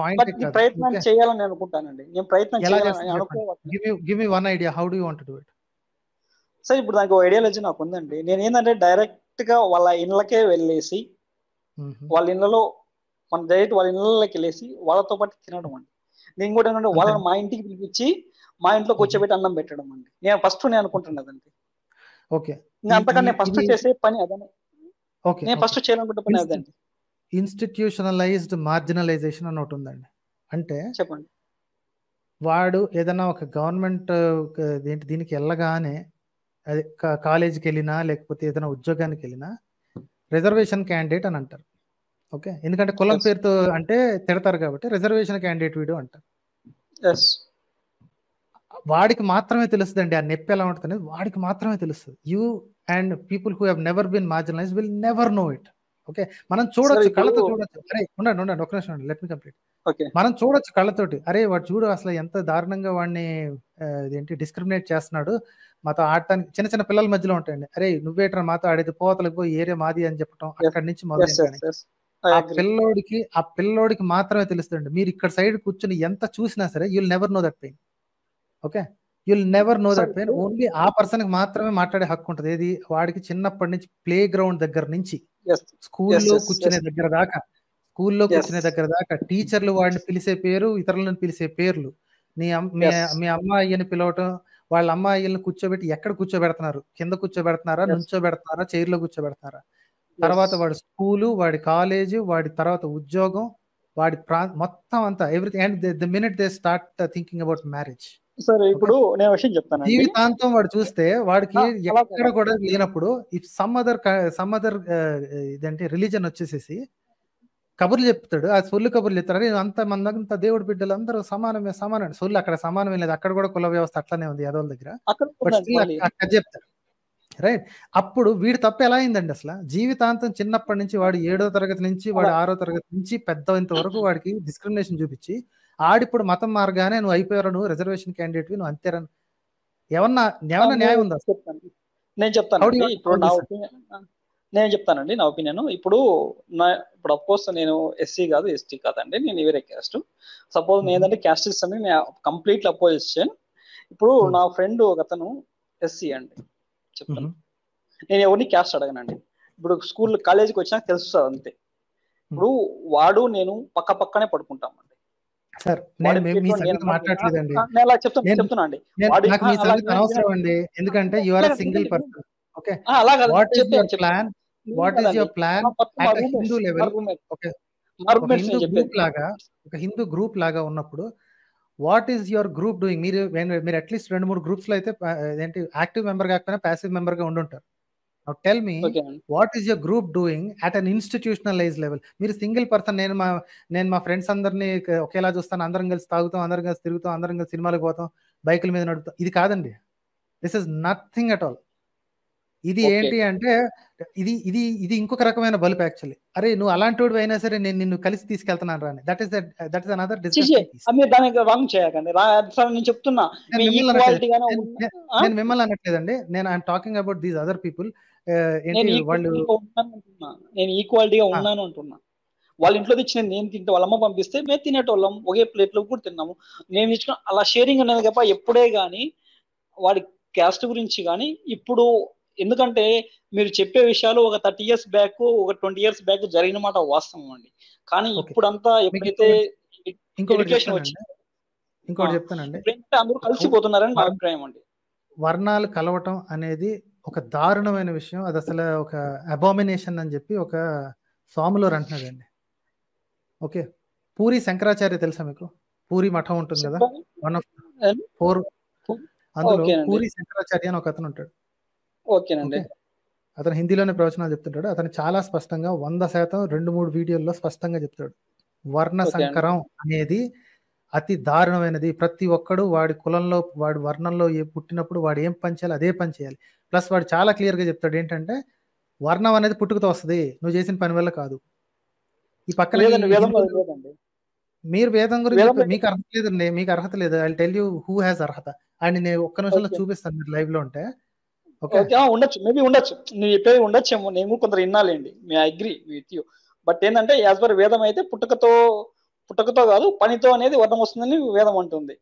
ప్రయత్నం చేయాలని అనుకుంటానండి. నేను ప్రయత్నం చేయాలని give me one idea, how do you want to do it? Sir ఇప్పుడు నాకు ఐడియాలజీ నాకు ఉందండి. నేను ఏంటంటే డైరెక్ట్ గా వాళ్ళ ఇళ్ళకే వెళ్ళేసి, వాళ్ళ ఇళ్ళలో మన డైరెక్ట్ వాళ్ళ ఇళ్ళకి వెళ్ళేసి వాళ్ళతో పాటు తినడం అండి. నేను కూడా ఏంటంటే వాళ్ళని మా ఇంటికి పిలిపించి మా ఇంట్లో కూర్చోబెట్టి అన్నం పెట్టడం అండి. నేను ఫస్ట్ నేను అనుకుంటున్నదండి. ఓకే, అంతకన్నా ఫస్ట్ చేసే పని అదనే. నేను ఫస్ట్ చేయాలనుకుంటే పని అదండి. ఇన్స్టిట్యూషనలైజ్డ్ మార్జినలైజేషన్ అని ఒకటి ఉందండి. అంటే చెప్పండి, వాడు ఏదైనా ఒక గవర్నమెంట్ దీనికి వెళ్ళగానే, అది కాలేజీకి వెళ్ళినా లేకపోతే ఏదైనా ఉద్యోగానికి వెళ్ళినా రిజర్వేషన్ క్యాండిడేట్ అని అంటారు. ఓకే, ఎందుకంటే కులం Yes. పేరుతో అంటే తిడతారు కాబట్టి రిజర్వేషన్ క్యాండిడేట్ వీడు అంటారు. Yes. వాడికి మాత్రమే తెలుస్తుందండి ఆ నొప్పి ఎలా ఉంటుంది అనేది, వాడికి మాత్రమే తెలుస్తుంది. You and people who have never been marginalize will never know it. Okay, మనం Sir, చూడొచ్చు, ఇప్పుడు కళ్ళతో చూడొచ్చు. అరే ఉండండి ఒక్క నిమిషం, లెట్ మీ కంప్లీట్. ఓకే మనం చూడొచ్చు కళ్ళతోటి, అరే వాడు చూడు అసలు ఎంత దారుణంగా వాడిని ఇదేంటి డిస్క్రిమినేట్ చేస్తున్నాడు, మాతో ఆడటానికి. చిన్న చిన్న పిల్లల మధ్యలో ఉంటాయండి, అరే నువ్వేట్రా మాతో ఆడేది, పోతలకు పోయి ఏరియా మాది అని చెప్పడం, అక్కడి నుంచి ఎస్ మొదలైన ఎస్ కానీ ఎస్ ఐ ఆ అగ్రీ. పిల్లోడికి మాత్రమే తెలుస్తుంది. మీరు ఇక్కడ సైడ్ కూర్చొని ఎంత చూసినా సరే you'll never know that pain. Okay, you'll never know sir that pain. ఇప్పుడు ఓన్లీ ఆ పర్సన్ కి మాత్రమే మాట్లాడే హక్కు ఉంటుంది. ఏది, వాడికి చిన్నప్పటి నుంచి ప్లే గ్రౌండ్ దగ్గర నుంచి ఎస్ ఎస్ స్కూల్లో ఎస్ కూర్చునే ఎస్ దగ్గర దాకా, టీచర్లు వాడిని పిలిచే పేరు, ఇతరులను పిలిచే పేర్లు, ఎస్ మీ అమ్మ అయ్యని పిలవటం, వాళ్ళ అమ్మ అయ్యల్ని కూర్చోబెట్టి ఎక్కడ కూర్చోబెడుతున్నారు, కింద కూర్చోబెడుతున్నారా, ఎస్ నుంచోబెడుతున్నారా, చైర్లో కూర్చోబెడుతున్నారా, తర్వాత వాడి స్కూలు, వాడి కాలేజు, వాడి తర్వాత ఉద్యోగం, వాడి మొత్తం అంతా everything. And the minute they start thinking about marriage, sir ఇప్పుడు నేను విషయం చెప్తానండి. జీవితాంతం వాడు చూస్తే వాడికి అలా ఎక్కడ కూడా లేనప్పుడు ఇఫ్ సమ్ అదర్ ఇదేంటి రిలీజన్ వచ్చేసేసి కబుర్లు చెప్తాడు, ఆ సొల్లు కబుర్లు చెప్తారు, అంత మందంతా దేవుడి బిడ్డలు అందరూ సమానమే సమానం. సొల్లు అక్కడ సమానమే లేదు, అక్కడ కూడా కుల వ్యవస్థ అట్లానే ఉంది యాదవుల దగ్గర, అక్కడ బట్ ఉందండి స్టిల్ మళ్ళీ. అక్కడ చెప్తారు. రైట్, అప్పుడు వీడి తప్పు ఎలా అయిందండి అసలు? జీవితాంతం చిన్నప్పటి నుంచి వాడు 7వ తరగతి నుంచి వాడు 6వ తరగతి నుంచి పెద్ద వరకు వాడికి డిస్క్రిమినేషన్ చూపించి, ఆడిప్పుడు మతం మారగానే నువ్వు అయిపోయారు, నువ్వు రిజర్వేషన్ క్యాండిడేట్, నువ్వు అంతేరా, ఏమన్నా న్యాయం ఉందా? చెప్తాను, నేను చెప్తానండి. ఇప్పుడు నా ఒపీనియన్ నేను చెప్తానండి, నా ఒపీనియన్. ఇప్పుడు అఫ్కోర్స్ నేను ఎస్సీ కాదు, ఎస్టీ కాదండి, నేను వేరే క్యాస్ట్. సపోజ్ నేను ఏంటంటే క్యాస్ట్ సిస్టమ్ కంప్లీట్లీ అపోజిషన్. ఇప్పుడు నా ఫ్రెండ్ ఒక అతను ఎస్సీ అండి, చెప్తాను, నేను ఎవరిని క్యాస్ట్ అడగనండి. ఇప్పుడు స్కూల్ కాలేజీకి వచ్చినా తెలుస్తుంది అంతే. ఇప్పుడు వాడు నేను పక్కనే పడుకుంటామండి. సార్ మీ సంగతి మాట్లాడలేదండి, అలా చెప్తున్నా అండి. నాకు మీ సంగతి అనవసరం అండి, ఎందుకంటే you are single person. Okay, what is your plan at a Hindu level? Okay, ఒక హిందూ గ్రూప్ లాగా ఉన్నప్పుడు what is your group doing? మీరు అట్లీస్ట్ 2-3 గ్రూప్స్ లో అయితే ఏంటి యాక్టివ్ మెంబర్ కాకపోయినా ప్యాసివ్ మెంబర్ గా ఉండుంటారు. Now tell me, what is your group doing at an institutionalized level? మీరు సింగిల్ పర్సన్, నేను మా ఫ్రెండ్స్ అందరినీ ఒకేలా చూస్తాను, అందరం కలిసి తాగుతాం, అందరం కలిసి తిరుగుతాం, అందరం కలిసి సినిమాలకు పోతాం, బైకుల మీద నడుపుతాం, ఇది కాదండి. This is nothing at all. ఇది ఏంటి అంటే ఇది ఇంకొక రకమైన బల్బ్ యాక్చువల్లీ. అరే నువ్వు అలాంటి వాడు అయినా సరే నేను నిన్ను కలిసి తీసుకెళ్తున్నాను రాని, దట్ ఇస్ అనదర్ డిస్కషన్. నేను మిమ్మల్ని అనట్లేదండి, నేను I'm talking about these other people. నేను ఈక్వాలిటీగా ఉన్నాను అంటున్నా. వాళ్ళ ఇంట్లో తెచ్చిన నేను తింటే వాళ్ళ అమ్మ పంపిస్తే మేము తినేటోళ్ళం, ఒకే ప్లేట్ లో కూడా తిన్నాము. నేను తెచ్చుకున్న అలా షేరింగ్ అనేది తప్ప ఎప్పుడే గానీ వాడి క్యాస్ట్ గురించి కానీ ఇప్పుడు, ఎందుకంటే మీరు చెప్పే విషయాలు ఒక 30 years బ్యాక్, ఒక 20 years బ్యాక్ జరిగిన మాట వాస్తవం అండి. కానీ ఇప్పుడంతా ఎప్పుడైతే ఎడ్యుకేషన్ వచ్చింది, ఇంకోటి చెప్తానండి, అందరూ కలిసిపోతున్నారని నా అభిప్రాయం అండి. వర్ణాలు కలవటం అనేది ఒక దారుణమైన విషయం, అది అసలు ఒక అబామినేషన్ అని చెప్పి ఒక స్వాములు అంటున్నాడండి. ఓకే, పూరి శంకరాచార్య తెలుసా మీకు? పూరి మఠం ఉంటుంది కదా, 1 of 4, అందులో పూరి శంకరాచార్య అని ఒక అతను ఉంటాడు. ఓకేనండి, అతను హిందీలోనే ప్రవచనాలు చెప్తుంటాడు. అతను చాలా స్పష్టంగా 100% 2-3 వీడియోల్లో స్పష్టంగా చెప్తాడు, వర్ణ సంకరం అనేది అతి దారుణమైనది. ప్రతి ఒక్కడు వాడి కులంలో, వాడి వర్ణంలో పుట్టినప్పుడు వాడు ఏం పని చేయాలి అదే పని చేయాలి. ప్లస్ వాడు చాలా క్లియర్ గా చెప్తాడు ఏంటంటే, వర్ణం అనేది పుట్టుకతో వస్తుంది, నువ్వు చేసిన పని వల్ల కాదు. ఈ పక్కన మీరు వేదం గురించి మీకు అర్హత లేదండి, మీకు అర్హత లేదు. I tell you who has అర్హత. అండ్ నేను ఒక్క నిమిషంలో చూపిస్తాను మీరు లైవ్ లో ఉంటే. ఉండొచ్చు, మేబీ ఉండొచ్చు, నువ్వు చెప్పేది ఉండొచ్చేమో, నేను కొందరు వినాలేండి, I agree with you. But ఏంటంటే యాజ్ పర్ వేదం అయితే పుట్టకతో కాదు పనితో అనేది వర్ణం వస్తుందని వేదం అంటుంది.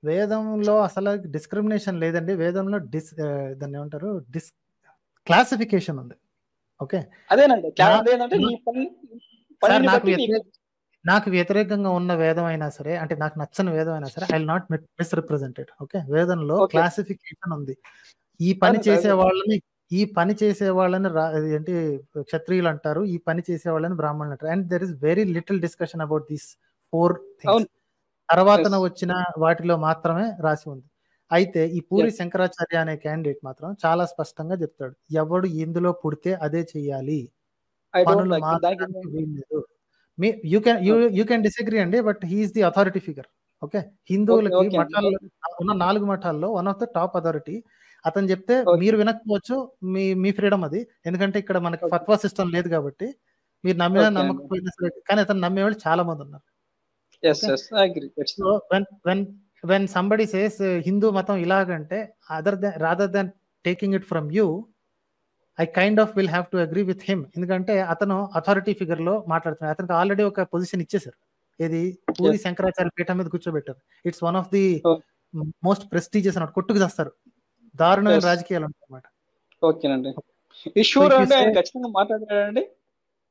వేదంలో అసలు డిస్క్రిమినేషన్ లేదండి, వేదంలో దాన్ని ఏమంటారు, క్లాసిఫికేషన్ ఉంది. ఓకే, అదేనండి, నాకు వ్యతిరేకంగా ఉన్న వేదం అయినా సరే, అంటే నాకు నచ్చని వేదం అయినా సరే, ఐ విల్ నాట్ మిస్రిప్రజెంటెడ్. ఓకే, వేదంలో క్లాసిఫికేషన్ ఉంది. ఈ పని చేసే వాళ్ళని ఏంటి క్షత్రియులు అంటారు, ఈ పని చేసే వాళ్ళని బ్రాహ్మణులు అంటారు. And there is very little discussion about these 4 things. తర్వాత వచ్చిన వాటిలో మాత్రమే రాసి ఉంది. అయితే ఈ పూరి శంకరాచార్య అనే క్యాండిడేట్ మాత్రం చాలా స్పష్టంగా చెప్తాడు, ఎవడు ఎందులో పుడితే అదే చెయ్యాలి. పనులు మార్చడానికి వీల్లేదు. యూ కెన్ డిసగ్రీ అండి, but he is the authority figure. Okay, హిందువులకి మఠాల్లో ఉన్న 4 మఠాల్లో one of the top authority. అతను చెప్తే మీరు వినకపోవచ్చు, మీ ఫ్రీడమ్ అది. ఎందుకంటే ఇక్కడ మనకి ఫత్వా సిస్టమ్ లేదు కాబట్టి మీరు నమ్మినా నమ్మకపోయినా సరే, కానీ అతను నమ్మేవాళ్ళు చాలా మంది ఉన్నారు. So when somebody says Hindu మతం ఇలాగంటే, rather than taking it from you, I kind of will have to agree with him. ఎందుకంటే అతను అథారిటీ ఫిగర్ లో మాట్లాడుతున్నాడు. అతనికి ఆల్రెడీ ఒక పొజిషన్ ఇచ్చేసారు. ఏది, పూరి శంకరాచార్య పీఠం మీద కూర్చోబెట్టారు. It's one of the most prestigious అన్నమాట. కొట్టుకు చేస్తారు, దారుణమైన రాజకీయాలు అన్నమాట.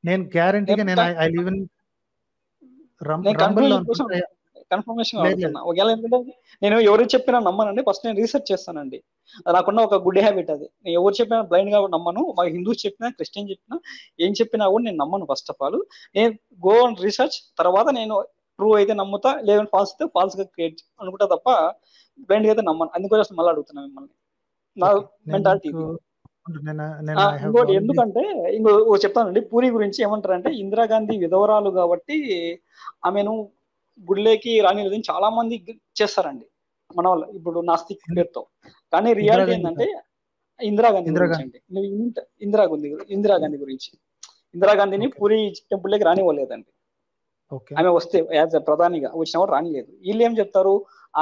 నేను గ్యారంటీగా ఐ లివ్ ఇన్ రంబుల్లో కన్ఫర్మేషన్ అడుగుతున్నా. ఒకవేళ ఎందుకంటే నేను ఎవరు చెప్పినా నమ్మనండి, ఫస్ట్ నేను రీసెర్చ్ చేస్తానండి. నాకున్న ఒక గుడ్ హ్యాబిట్ అది. నేను ఎవరు చెప్పినా బ్లైండ్ గా నమ్మను. మా హిందూస్ చెప్పినా, క్రిస్టియన్ చెప్పినా, ఏం చెప్పినా కూడా నేను నమ్మను. ఫస్ట్ ఆఫ్ ఆల్ నేను గో అండ్ రీసెర్చ్, తర్వాత నేను ట్రూ అయితే నమ్ముతా, లేదంటే ఫాల్స్ అయితే ఫాల్స్ గా క్రియేట్ అనుకుంటా తప్ప బ్లైండ్ గా అయితే నమ్మను. అందుకోసం మళ్ళీ అడుగుతున్నా మిమ్మల్ని. నా మెంటాలిటీ ఇంకోటి. ఎందుకంటే ఇంకో చెప్తానండి పూరి గురించి. ఏమంటారంటే ఇందిరాగాంధీ విధవరాలు కాబట్టి ఆమెను గుడిలోకి రానిలేదని చాలా మంది చేస్తారండి మన వాళ్ళు, ఇప్పుడు నాస్తిక్ పేరుతో. కానీ రియాలిటీ ఏంటంటే ఇందిరాగాంధీ గురించి అండి. ఇందిరాగాంధీ గురించి, ఇందిరాగాంధీని పూరి టెంపుల్లోకి రానివ్వలేదండి. ఆమె వస్తే యాజ్ ప్రధానిగా వచ్చినప్పుడు రానిలేదు. వీళ్ళు ఏం చెప్తారు,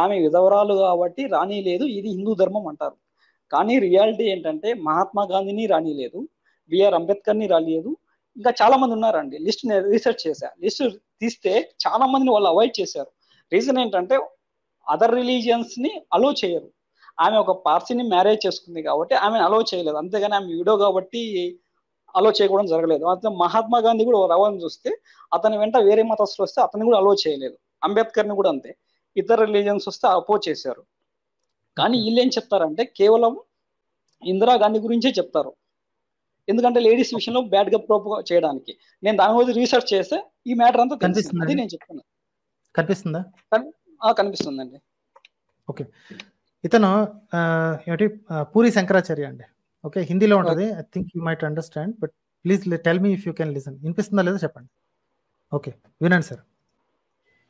ఆమె విధవరాలు కాబట్టి రానిలేదు, ఇది హిందూ ధర్మం అంటారు. కానీ రియాలిటీ ఏంటంటే మహాత్మా గాంధీని రానిలేదు, బిఆర్ అంబేద్కర్ని రానిలేదు, ఇంకా చాలా మంది ఉన్నారండి. లిస్ట్ రీసెర్చ్ చేశా. లిస్ట్ తీస్తే చాలా మందిని వాళ్ళు అవాయిడ్ చేశారు. రీజన్ ఏంటంటే అదర్ రిలీజియన్స్ ని అలో చేయరు. ఆమె ఒక పార్సీని మ్యారేజ్ చేసుకుంది కాబట్టి ఆమెను అలో చేయలేదు. అంతేగాని ఆమె విడో కాబట్టి అలో చేయడం జరగలేదు. అంతే మహాత్మా గాంధీ కూడా రావాలని చూస్తే అతని వెంట వేరే మతస్థులు వస్తే అతన్ని కూడా అలో చేయలేదు. అంబేద్కర్ని కూడా అంతే, ఇతర రిలీజియన్స్ వస్తే అపోజ్ చేశారు. కానీ వీళ్ళు ఏం చెప్తారంటే కేవలం ఇందిరాగాంధీ గురించే చెప్తారు. ఎందుకంటే లేడీస్ విషయంలో బ్యాడ్ గా ప్రోప్ చేయడానికి. నేను దాని గురించి రీసెర్చ్ చేస్తే ఈ మ్యాటర్ అంతా తెలిసింది. అది నేను చెప్తాను. కనిపిస్తుందా? కనిపిస్తుందండి. ఓకే, ఇతను ఏమిటి పూరి శంకరాచార్య అండి. ఓకే, హిందీలో ఉంటుంది. I think you might understand, but please tell me if you can listen. వినిపిస్తుందా లేదో చెప్పండి. ఓకే, వినండి సార్.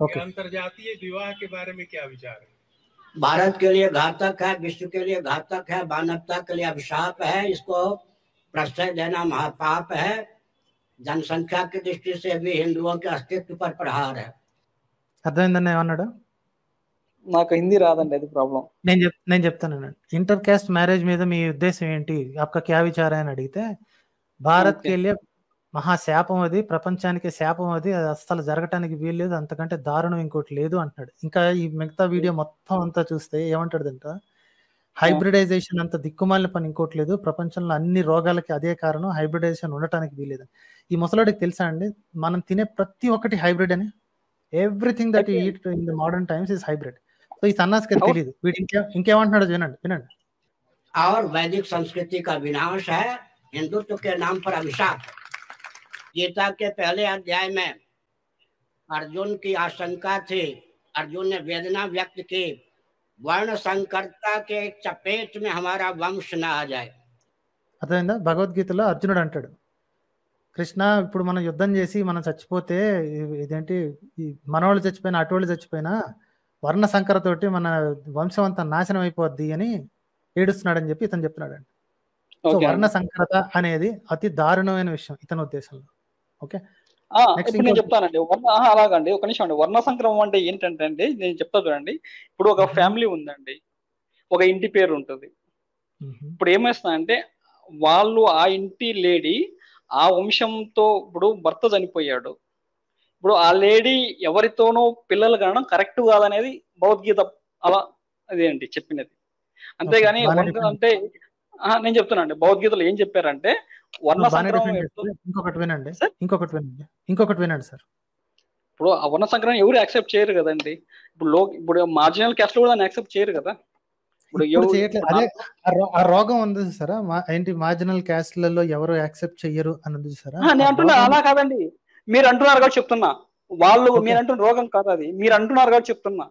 ఓకే, अंतरजातीय विवाह के बारे में क्या विचार है? भारत के लिए घातक है, विश्व के लिए घातक है, मानवता के लिए अभिशाप है। इसको प्रश्रय देना महापाप है। जनसंख्या की दृष्टि से भी हिंदुओं के अस्तित्व पर प्रहार है। అర్థమైందని ఏమన్నాడు? నాకు హిందీ రాదండి, అది ప్రాబ్లం. నేను చెప్తానండి. ఇంటర్ కాస్ట్ మ్యారేజ్ మీద మీ ఉద్దేశం ఏంటి, ఆప్కా క్యా విచార అని అడిగితే, భారత్ కి వెళ్ళే మహాశాపం అది, ప్రపంచానికి శాపం అది, అది అస్సలు జరగటానికి వీల్లేదు, అంతకంటే దారుణం ఇంకోటి లేదు అంటున్నాడు. ఇంకా ఈ మిగతా వీడియో మొత్తం అంతా చూస్తే ఏమంటాడంట, హైబ్రిడైజేషన్ అంత దిక్కుమాలిన పని ఇంకోటి లేదు, ప్రపంచంలో అన్ని రోగాలకి అదే కారణం, హైబ్రిడైజేషన్ ఉండటానికి వీల్లేదు. ఈ ముసలాడికి తెలుసా అండి, మనం తినే ప్రతి ఒక్కటి హైబ్రిడ్ అని. Everything that you eat in the modern times is hybrid. So ఈ సన్నాసికి తెలియదు. వీడు ఇంకేమంటున్నాడు వినండి. और वैदिक संस्कृति का विनाश है, हिंदुत्व के नाम पर अभिशाप। गीता के पहले अध्याय में अर्जुन की आशंका थी, अर्जुन ने वेदना व्यक्त की, वर्ण संकरता के चपेट में हमारा वंश न आ जाए. అర్థమైందా? భగవద్గీతలో అర్జునుడు అంటాడు, కృష్ణ ఇప్పుడు మనం యుద్ధం చేసి మనం చచ్చిపోతే, ఇదేంటి మనవాళ్ళు చచ్చిపోయినా అటోళ్ళు చచ్చిపోయినా వర్ణ సంకరతోటి మన వంశం అంతా నాశనం అయిపోద్ది అని ఏడుస్తున్నాడు అని చెప్పి ఇతను చెప్తున్నాడు అండి. సో వర్ణ సంకరత అనేది అతి దారుణమైన విషయం ఇతని ఉద్దేశంలో. ఓకే, ఇప్పుడు నేను చెప్తానండి. అలాగండి, ఒక నిమిషం అండి. వర్ణ సంక్రమం అంటే ఏంటంటే అండి, నేను చెప్తా చూడండి. ఇప్పుడు ఒక ఫ్యామిలీ ఉందండి, ఒక ఇంటి పేరు ఉంటుంది. ఇప్పుడు ఏమేస్తానంటే వాళ్ళు ఆ ఇంటి లేడీ ఆ వంశంతో, ఇప్పుడు భర్త చనిపోయాడు, ఇప్పుడు ఆ లేడీ ఎవరితోనో పిల్లలు కనడం కరెక్ట్ కాదనేది భగవద్గీత అలా అదేంటి చెప్పినది. అంతేగాని అంటే నేను చెప్తున్నానండి, భగవద్గీతలో ఏం చెప్పారంటే వర్ణ సంక్రమం. ఇంకొకటి వినండి సార్. ఇప్పుడు ఆ వర్ణ సంక్రమం ఎవరు యాక్సెప్ట్ చేయరు కదండి. ఇప్పుడు మార్జినల్ క్యాస్ట్ లో కూడా దాన్ని యాక్సెప్ట్ చేయరు కదా. అదే ఆ రోగం ఉంది సార్, ఏంటి మార్జినల్ క్యాస్ట్లలో ఎవరు యాక్సెప్ట్ చెయ్యరు అన్నది సార్. నేను అంటున్నా అలా కాదండి, మీరు అంటున్నారు కాబట్టి చెప్తున్నా. వాళ్ళు మీరు అంటున్న రోగం కాదు, అది మీరు అంటున్నారు కాబట్టి చెప్తున్నా.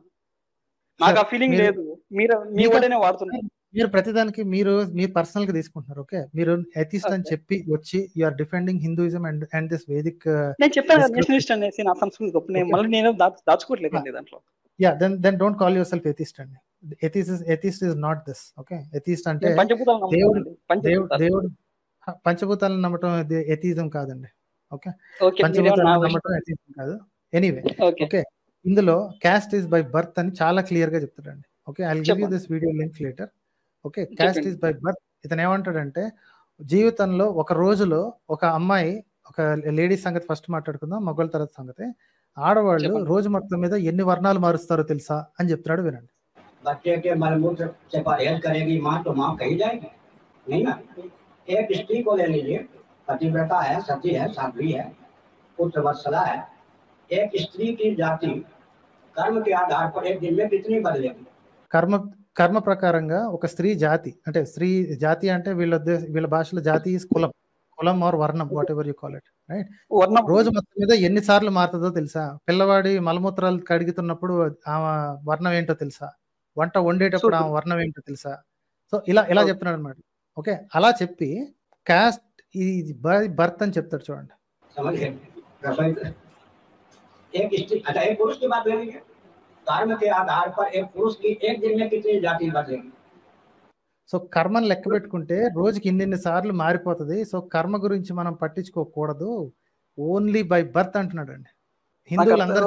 నాకు ఆ ఫీలింగ్ లేదు, మీరు మీ వల్లనే వాడుతున్నారు. మీరు ప్రతిదానికి మీరు పర్సనల్ గా తీసుకుంటున్నారు. ఓకే, మీరు ఎథిస్ట్ అని ఓకే చెప్పి వచ్చి you are defending Hinduism and this Vedic నేను చెప్పాను కదా description. నేషనలిస్ట్ అనేసి నా సంస్కృతి గొప్ప. నేను ఓకే, మళ్ళీ నేను దాచుకోవట్లేదండి దాంట్లో. Yeah, then don't call yourself atheist అండి. Atheist is not this. Okay, atheist అంటే నేను పంచభూతాలు దేవుడు నమ్ముతానండి. దేవుడు పంచభూతాలను నమ్మటం ఎథిజం కాదండి. ఓకే, ఓకే మీరు నా పంచభూతాలను విషయం నమ్మటం ఎథిజం కాదు. ఎనీవే, ఓకే ఓకే, ఇందులో క్యాస్ట్ ఈస్ బై బర్త్ అని చాలా క్లియర్ గా చెప్తాడండి. Okay, I will give you చెప్పండి this video link later. Okay, caste చెప్పండి. Is by birth. ఇతను ఏమంటాడంటే జీవితంలో ఒక రోజులో ఒక అమ్మాయి, ఒక లేడీ సంగతి ఫస్ట్ మాట్లాడుకుందాం, మగవాళ్ళ తర్వాత సంగతి. ఆడవాళ్ళు చెప్పండి రోజు మొత్తం మీద ఎన్ని వర్ణాలు మారుస్తారో తెలుసా అని చెప్తున్నాడు, వినండి. बच्चे के मलमूत्र से परहेज करेगी माँ तो माँ कही जाएगी नहीं ना। एक स्त्री को ले लीजिए, पतिव्रता है, सती है, साध्वी है, पुत्र वत्सला है। एक स्त्री की जाति कर्म के आधार पर एक दिन में कितनी बदलेगी? కర్మ ప్రకారంగా ఒక స్త్రీ జాతి, అంటే స్త్రీ జాతి అంటే వీళ్ళ భాషలో జాతి ఈస్ కులం ఆర్ వర్ణం, what ever you call it, right? వర్ణం రోజు మొత్తం మీద ఎన్నిసార్లు మారుతుందో తెలుసా? పిల్లవాడి మలమూత్రాలు కడుగుతున్నప్పుడు ఆమె వర్ణం ఏంటో తెలుసా? వంట వండేటప్పుడు ఆమె వర్ణం ఏంటో తెలుసా? సో ఇలా చెప్తున్నాడు అనమాట. ఓకే, అలా చెప్పి కాస్ట్ ఈ బర్త్ అని చెప్తాడు చూడండి. एक स्त्री, अच्छा एक पुरुष की बात ले लीजिए, कर्म के आधार पर एक पुरुष की एक दिन में कितनी जाति बदलेगी? సో కర్మను లెక్క పెట్టుకుంటే రోజుకి ఇన్ని సార్లు మారిపోతుంది. సో కర్మ గురించి మనం పట్టించుకోకూడదు, ఓన్లీ బై బర్త్ అంటున్నాడు అండి. హిందువులందరూ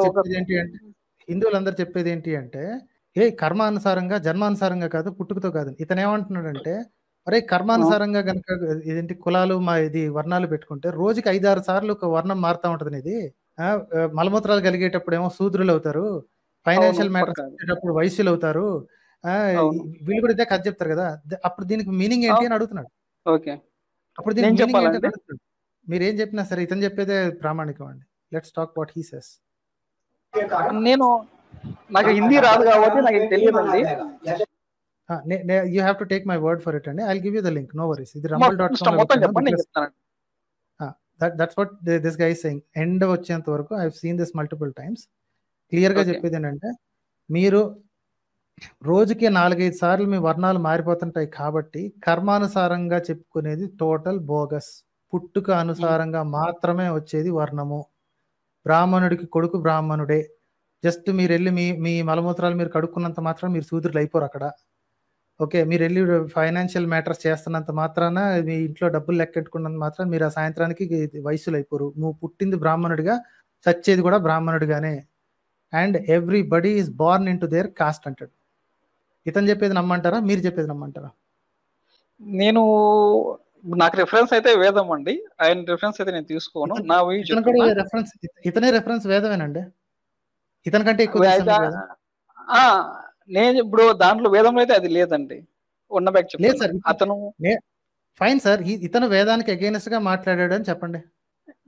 చెప్పేది ఏంటి అంటే ఏ కర్మానుసారంగా, జన్మానుసారంగా కాదు, పుట్టుకతో కాదు. ఇతను ఏమంటున్నాడంటే అరే కర్మానుసారంగా కనుక ఇదేంటి కులాలు ఇది వర్ణాలు పెట్టుకుంటే రోజుకి 5-6 సార్లు ఒక వర్ణం మారుతా ఉంటది. ఇది మలమూత్రాలు కలిగేటప్పుడు ఏమో శూద్రులు అవుతారు, ఫైనాన్షియల్ మ్యాటర్స్ వచ్చేటప్పుడు వైశ్యులు అవుతారు, వీళ్ళు కూడా ఇదే కథ చెప్తారు కదా. అప్పుడు దీనికి మీనింగ్ ఏంటి అని అడుగుతున్నాడు. ఓకే, అప్పుడు దీనికి మీనింగ్ ఏంటి అని అడుగుతున్నాడు. మీరు ఏం చెప్పినా సరే ఇతను చెప్పేదే ప్రామాణికం అండి. Let's talk what he says. నాకు హిందీ రాదు కాబట్టి నాకు తెలియదండి. You have to take my word for it అండి. I will give you the link, no worries. ఇది rumble.com. That's what this guy is saying. End వచ్చేంత వరకు I have seen this multiple times. Clear గా చెప్పేది ఏంటంటే మీరు రోజుకి 4-5 సార్లు మీ వర్ణాలు మారిపోతుంటాయి కాబట్టి కర్మానుసారంగా చెప్పుకునేది టోటల్ బోగస్. పుట్టుక అనుసారంగా మాత్రమే వచ్చేది వర్ణము. బ్రాహ్మణుడికి కొడుకు బ్రాహ్మణుడే. జస్ట్ మీరు వెళ్ళి మీ మలమూత్రాలు మీరు కడుక్కున్నంత మాత్రం మీరు శూద్రులు అయిపోరు అక్కడ. ఓకే, మీరు వెళ్ళి ఫైనాన్షియల్ మ్యాటర్స్ చేస్తున్నంత మాత్రాన, మీ ఇంట్లో డబ్బులు లెక్కెట్టుకున్నంత మాత్రం మీరు ఆ సాయంత్రానికి వయసులు అయిపోరు. నువ్వు పుట్టింది బ్రాహ్మణుడిగా, చచ్చేది కూడా బ్రాహ్మణుడిగానే. And everybody is born into their caste అంటాడు. ఇతను చెప్పేది నమ్మంటారా, మీరు చెప్పేది నమ్మంటారా? నాకు రిఫరెన్స్ అయితే వేదం అండి. ఆయన రిఫరెన్స్ అయితే నేను తీసుకోను. నా ఇతనే రిఫరెన్స్ వేదమేనండి. ఇతని కంటే ఎక్కువ నేను ఇప్పుడు దాంట్లో వేదంలో అయితే అది లేదండి. ఉన్న బ్యాక్ చెప్పలేదు అతను. ఫైన్ సార్, ఇతను వేదానికి అగైనెస్ట్ గా మాట్లాడాడు అని చెప్పండి.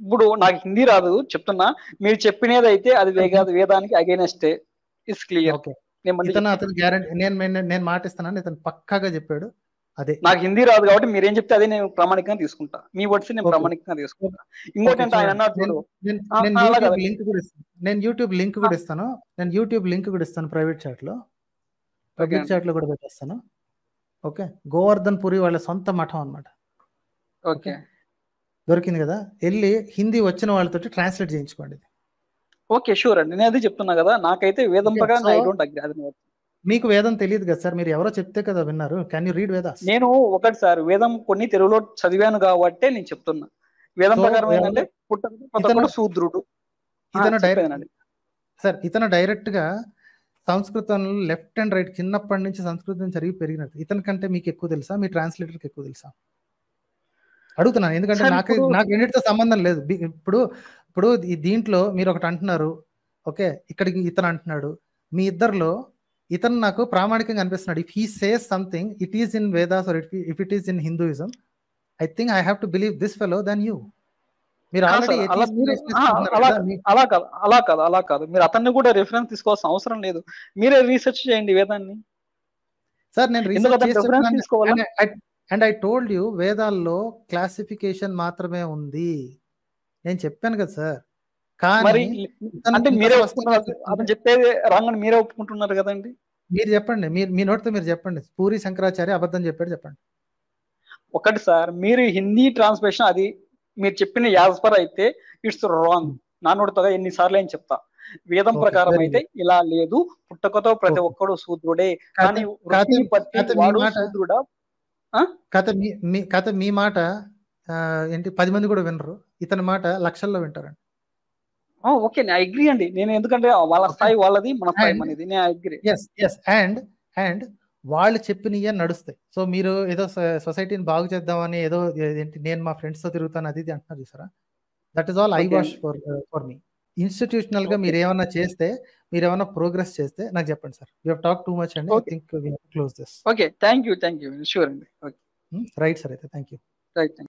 ఇప్పుడు నాకు హిందీ రాదు చెప్తున్నా, మీరు చెప్పినది అయితే అది వేదానికి అగైనెస్ట్ ఇస్ క్లియర్. అతను గ్యారెంటీ, నేను మాటిస్తున్నాను, ఇతను పక్కాగా చెప్పాడు. అదే నాకు హిందీ రాదు కాబట్టి మీరేం చెప్తే అదే నేను ప్రామాణికంగా తీసుకుంటా. మీ వర్డ్స్ నేను ప్రామాణికంగా తీసుకుంటా. ఇంకోటంటే ఆయన అన్నట్టు నేను యూట్యూబ్ లింక్ కూడా ఇస్తాను ప్రైవేట్ చాట్ లో, పబ్లిక్ చాట్ లో కూడా పెట్టేస్తాను. ఓకే, గోవర్ధన్ పురి వాళ్ళ సొంత మఠం అన్నమాట. ఓకే, దొరికింది కదా, వెళ్ళి హిందీ వచ్చిన వాళ్ళతో ట్రాన్స్లేట్ చేయించుకోండి. ఓకే, షూర్ అండి. నేను అది చెప్తున్నా కదా, నాకైతే వేదం ప్రకారం ఐ డోంట్ అగ్రీ. అది మీకు వేదం తెలియదు కదా సార్, మీరు ఎవరో చెప్తే కదా విన్నారు. Can you read Vedas? నేను ఒకటి సార్ వేదం కొన్ని తెలుగులో చదివాను కాబట్టి నేను చెప్తున్నా. వేదం ప్రకారం ఏంటంటే పుట్టకుడు శూద్రుడు. ఇతను డైరెక్ట్ గా సంస్కృతంలో లెఫ్ట్ అండ్ రైట్ చిన్నప్పటి నుంచి సంస్కృతం చదివి పెరిగినట్టు. ఇతని కంటే మీకు ఎక్కువ తెలుసా, మీ ట్రాన్స్లేటర్ కి ఎక్కువ తెలుసా అడుగుతున్నాను. ఎందుకంటే నాకు రెండింటితో సంబంధం లేదు. ఇప్పుడు దీంట్లో మీరు ఒకటి అంటున్నారు, ఓకే, ఇక్కడికి ఇతను అంటున్నాడు. మీ ఇద్దరిలో ఇతను నాకు ప్రామాణికంగా అనిపిస్తున్నాడు. If he says something, it is in Vedas or if it is in Hinduism, I think I have to believe this fellow then you. మీరు ఆల్రెడీ అలా కాదు, మీరు అతన్ని కూడా రిఫరెన్స్ తీసుకోవాల్సిన అవసరం లేదు. మీరే రీసెర్చ్ చేయండి వేదాన్ని సార్. నేను అండ్ ఐ టోల్డ్ యూ వేదాల్లో క్లాసిఫికేషన్ మాత్రమే ఉంది. నేను చెప్పాను కదా సార్. కానీ అంటే మీరే వస్తున్నారు, అతను చెప్పేది రాంగ్ అని మీరే ఒప్పుకుంటున్నారు కదండి. మీరు చెప్పండి, మీ నోటితో మీరు చెప్పండి, పూరి శంకరాచార్య అబద్ధం చెప్పాడు చెప్పండి. ఒకటి సార్, మీరు హిందీ ట్రాన్స్లేషన్ అది మీరు చెప్పిన యాజ్ పర్ అయితే ఇట్స్ రాంగ్. నా నోటితో ఎన్నిసార్లు ఏం చెప్తా, వేదం ప్రకారం అయితే ఇలా లేదు, పుట్టకతో ప్రతి ఒక్కడు శూద్రుడే, కానీ వృత్తిని బట్టి వాడు శూద్రుడా. కథ మీ మాట ఏంటి 10 మంది కూడా వినరు, ఇతని మాట లక్షల్లో వింటారండి. ఓకే, నేను అగ్రీ అండి. నేను ఎందుకంటే వాళ్ళ స్థాయి వాళ్ళది, మన స్థాయి మనది, నేను అగ్రీ. అండ్ వాళ్ళు చెప్పినవి నడుస్తాయి. సో మీరు ఏదో సొసైటీని బాగు చేద్దామని ఏదో ఏంటి నేను మా ఫ్రెండ్స్ తో తిరుగుతాను అది అంటున్నారు చూసారా, that is all I wash for me. Institutional గా మీరు ఏమన్నా చేస్తే, మీరు ఏమన్నా ప్రోగ్రెస్ చేస్తే నాకు చెప్పండి sir. We have talk too much అండి. I think we have to close this. Okay, thank you. Sure అండి. రైట్ సార్, అయితే థ్యాంక్ యూ. రైట్.